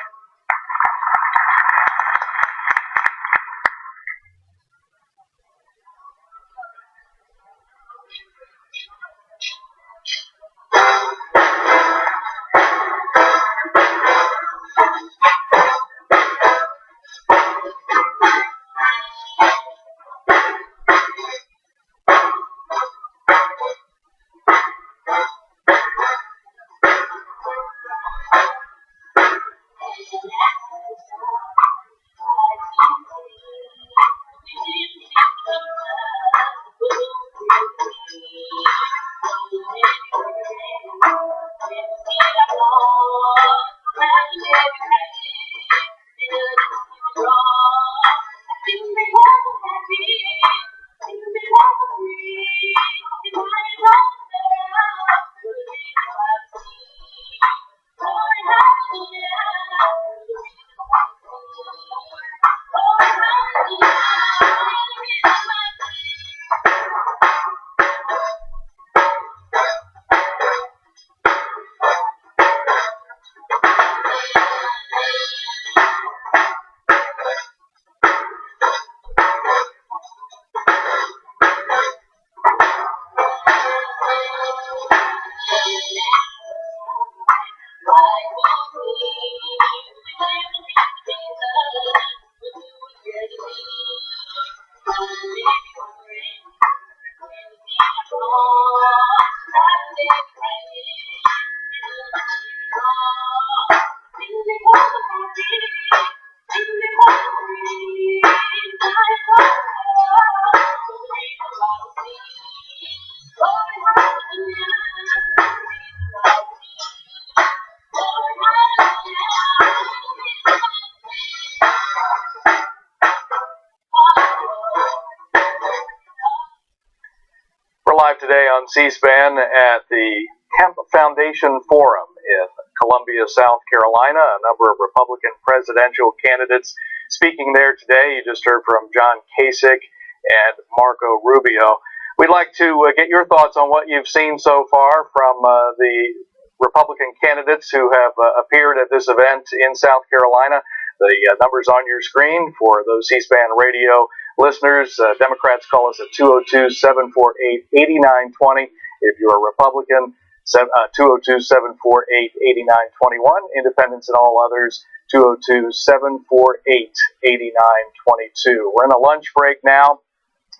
live today on C-SPAN at the Kemp Foundation Forum in Columbia, South Carolina. A number of Republican presidential candidates speaking there today. You just heard from John Kasich and Marco Rubio. We'd like to get your thoughts on what you've seen so far from the Republican candidates who have appeared at this event in South Carolina. The numbers on your screen for those C-SPAN radio listeners. Democrats call us at 202-748-8920. If you're a Republican, 202-748-8921. Independents and all others, 202-748-8922. We're in a lunch break now,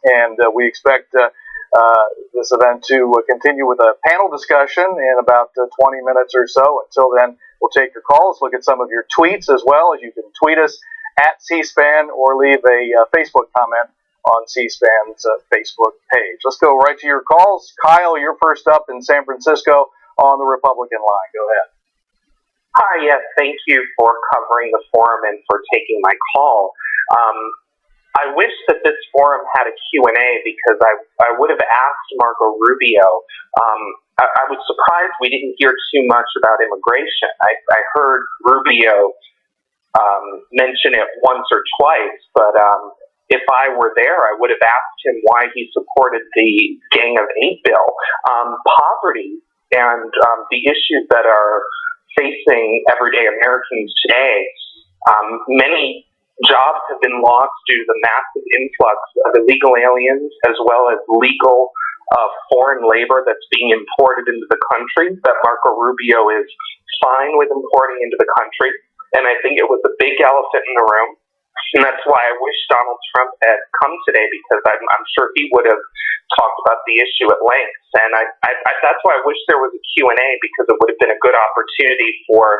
and we expect this event to continue with a panel discussion in about 20 minutes or so. Until then, we'll take your calls, look at some of your tweets as well. As you can tweet us at C-SPAN or leave a Facebook comment on C-SPAN's Facebook page. Let's go right to your calls. Kyle, you're first up in San Francisco on the Republican line. Go ahead. Hi, yes, thank you for covering the forum and for taking my call. I wish that this forum had a Q&A because I would have asked Marco Rubio. I was surprised we didn't hear too much about immigration. I heard Rubio mention it once or twice, but if I were there, I would have asked him why he supported the Gang of Eight bill. Poverty and the issues that are facing everyday Americans today, many jobs have been lost due to the massive influx of illegal aliens as well as legal foreign labor that's being imported into the country that Marco Rubio is fine with importing into the country. And I think it was a big elephant in the room. And that's why I wish Donald Trump had come today, because I'm sure he would have talked about the issue at length. And that's why I wish there was a Q&A, because it would have been a good opportunity for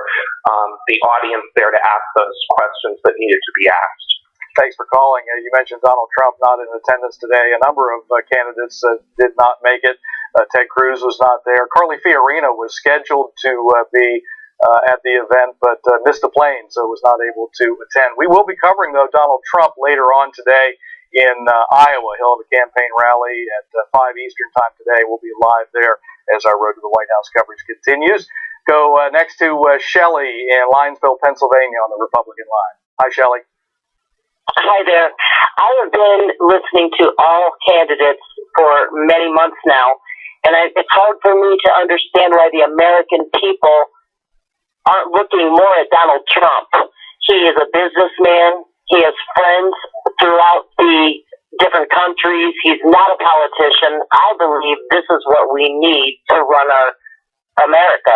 the audience there to ask those questions that needed to be asked. Thanks for calling. You mentioned Donald Trump not in attendance today. A number of candidates did not make it. Ted Cruz was not there. Carly Fiorina was scheduled to be at the event, but missed the plane, so was not able to attend. We will be covering, though, Donald Trump later on today in Iowa. He'll have a campaign rally at 5 Eastern time today. We'll be live there as our Road to the White House coverage continues. Go next to Shelley in Linesville, Pennsylvania on the Republican line. Hi, Shelley. Hi there. I have been listening to all candidates for many months now, and it's hard for me to understand why the American people aren't looking more at Donald Trump. He is a businessman. He has friends throughout the different countries. He's not a politician. I believe this is what we need to run our America.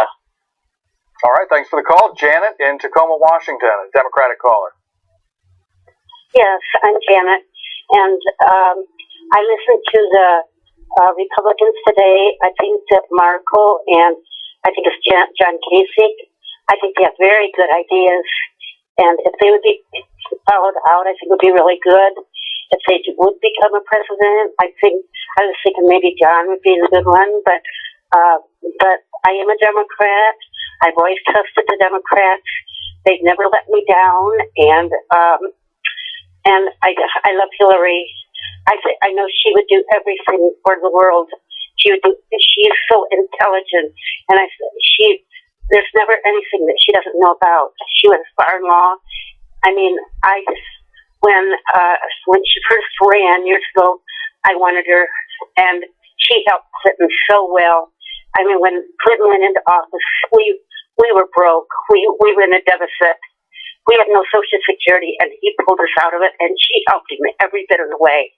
All right, thanks for the call. Janet in Tacoma, Washington, a Democratic caller. Yes, I'm Janet, and I listened to the Republicans today. I think that Marco and I think it's John Kasich, I think they have very good ideas, and if they would be followed out, I think it would be really good. If they would become a president, I was thinking maybe John would be the good one, but I am a Democrat. I've always trusted the Democrats. They've never let me down, and I love Hillary. I know she would do everything for the world. She is so intelligent, and there's never anything that she doesn't know about. She was foreign law. I mean, when she first ran years ago, I wanted her, and she helped Clinton so well. I mean, when Clinton went into office, we were broke. We were in a deficit. We had no Social Security, and he pulled us out of it, and she helped him every bit of the way.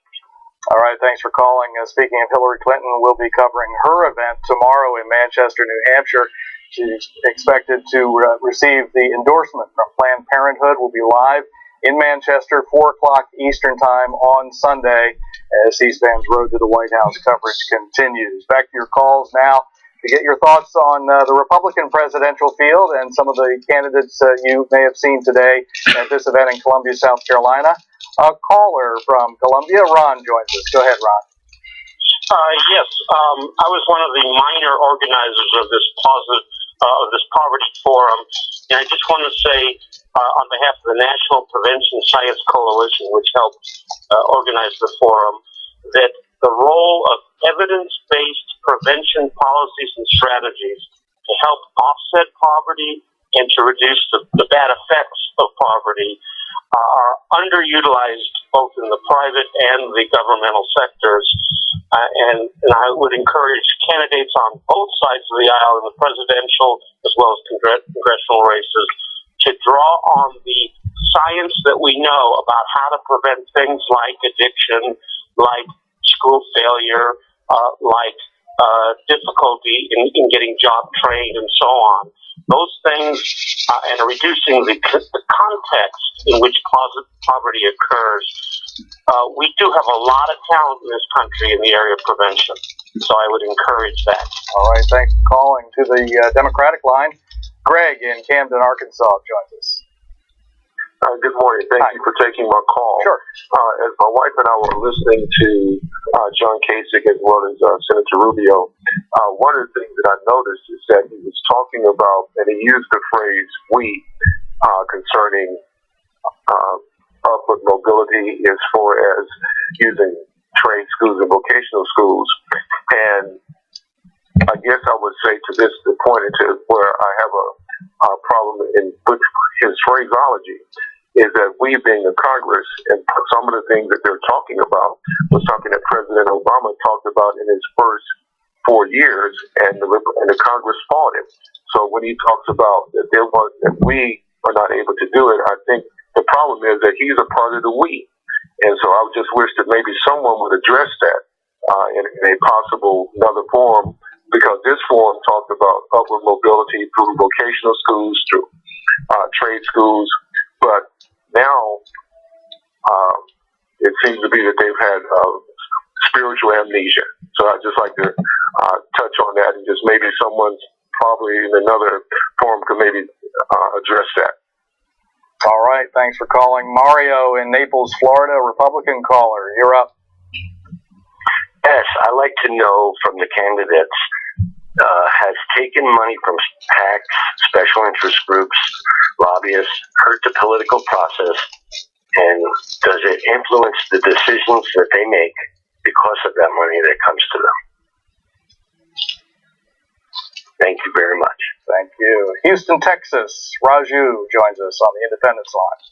All right, thanks for calling. Speaking of Hillary Clinton, we'll be covering her event tomorrow in Manchester, New Hampshire. She's expected to receive the endorsement from Planned Parenthood. We'll be live in Manchester, 4 o'clock Eastern time on Sunday as C-SPAN's Road to the White House coverage continues. Back to your calls now to get your thoughts on the Republican presidential field and some of the candidates you may have seen today at this event in Columbia, South Carolina. A caller from Columbia, Ron, joins us. Go ahead, Ron. Yes, I was one of the minor organizers of this poverty forum, and I just want to say, on behalf of the National Prevention Science Coalition, which helped organize the forum, that the role of evidence-based prevention policies and strategies to help offset poverty and to reduce the bad effects of poverty are underutilized both in the private and the governmental sectors. And I would encourage candidates on both sides of the aisle in the presidential as well as congressional races to draw on the science that we know about how to prevent things like addiction, like school failure, like difficulty in getting job trained and so on. Those things and reducing the context in which poverty occurs. We do have a lot of talent in this country in the area of prevention, so I would encourage that. All right, thanks for calling to the Democratic line. Greg in Camden, Arkansas joins us. Good morning. Thank you for taking my call. Sure. As my wife and I were listening to John Kasich as well as Senator Rubio, one of the things that I noticed is that he was talking about, and he used the phrase "we" concerning upward mobility as far as using trade schools and vocational schools. And I guess I would say to this, the point to where I have a problem in with his phraseology is that we being the Congress, and some of the things that they're talking about was something that President Obama talked about in his first 4 years, and the Congress fought him. So when he talks about that we are not able to do it, I think the problem is that he's a part of the we. And so I would just wish that maybe someone would address that in a possible another forum, because this forum talked about upward mobility through vocational schools, through trade schools, but now it seems to be that they've had spiritual amnesia. So I'd just like to touch on that, and just maybe someone probably in another forum could maybe address that. All right, thanks for calling. Mario in Naples, Florida, Republican caller. You're up. Yes, I'd like to know from the candidates, has taken money from PACs, special interest groups, lobbyists, hurt the political process, and does it influence the decisions that they make because of that money that comes to them? Thank you very much. Thank you. Houston, Texas, Raju joins us on the Independence line.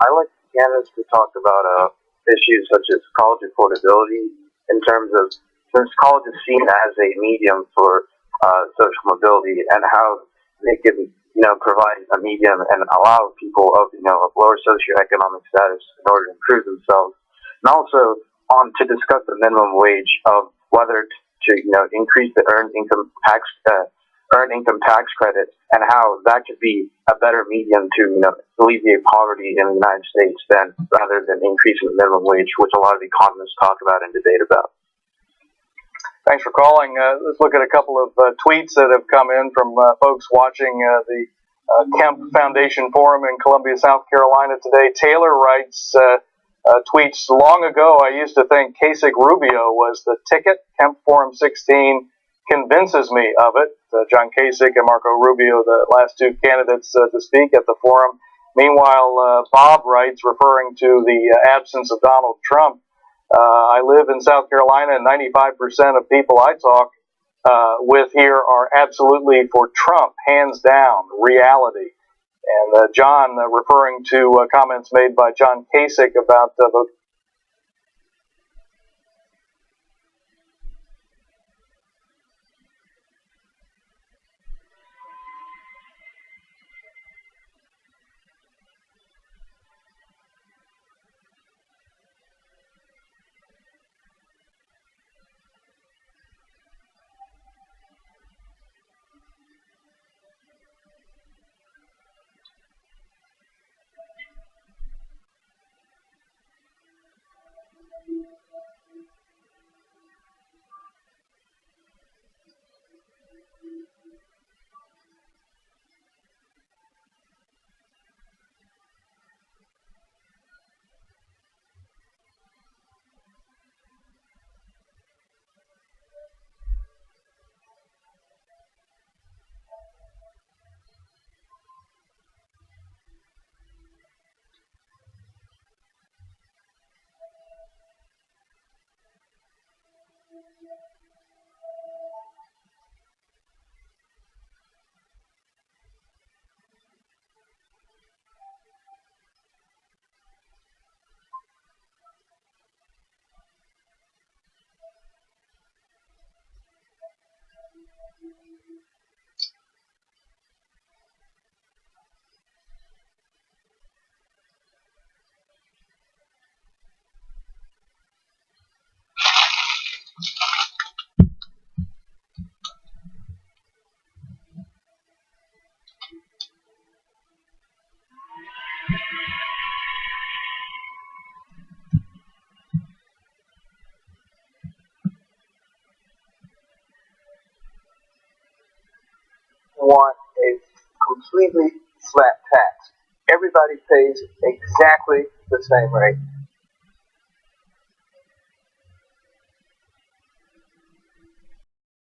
I like candidates to talk about issues such as college affordability in terms of, since college is seen as a medium for social mobility, and how they can, provide a medium and allow people of, of lower socioeconomic status in order to improve themselves, and also to discuss the minimum wage of whether to, increase the earned income tax credit, and how that could be a better medium to, alleviate poverty in the United States rather than increasing the minimum wage, which a lot of economists talk about and debate about. Thanks for calling. Let's look at a couple of tweets that have come in from folks watching the Kemp Foundation Forum in Columbia, South Carolina today. Taylor writes, tweets, long ago I used to think Kasich Rubio was the ticket. Kemp Forum 16 convinces me of it. John Kasich and Marco Rubio, the last two candidates to speak at the forum. Meanwhile, Bob writes, referring to the absence of Donald Trump, I live in South Carolina, and 95% of people I talk with here are absolutely for Trump, hands down, reality. And John, referring to comments made by John Kasich about the Want a completely flat tax. Everybody pays exactly the same rate.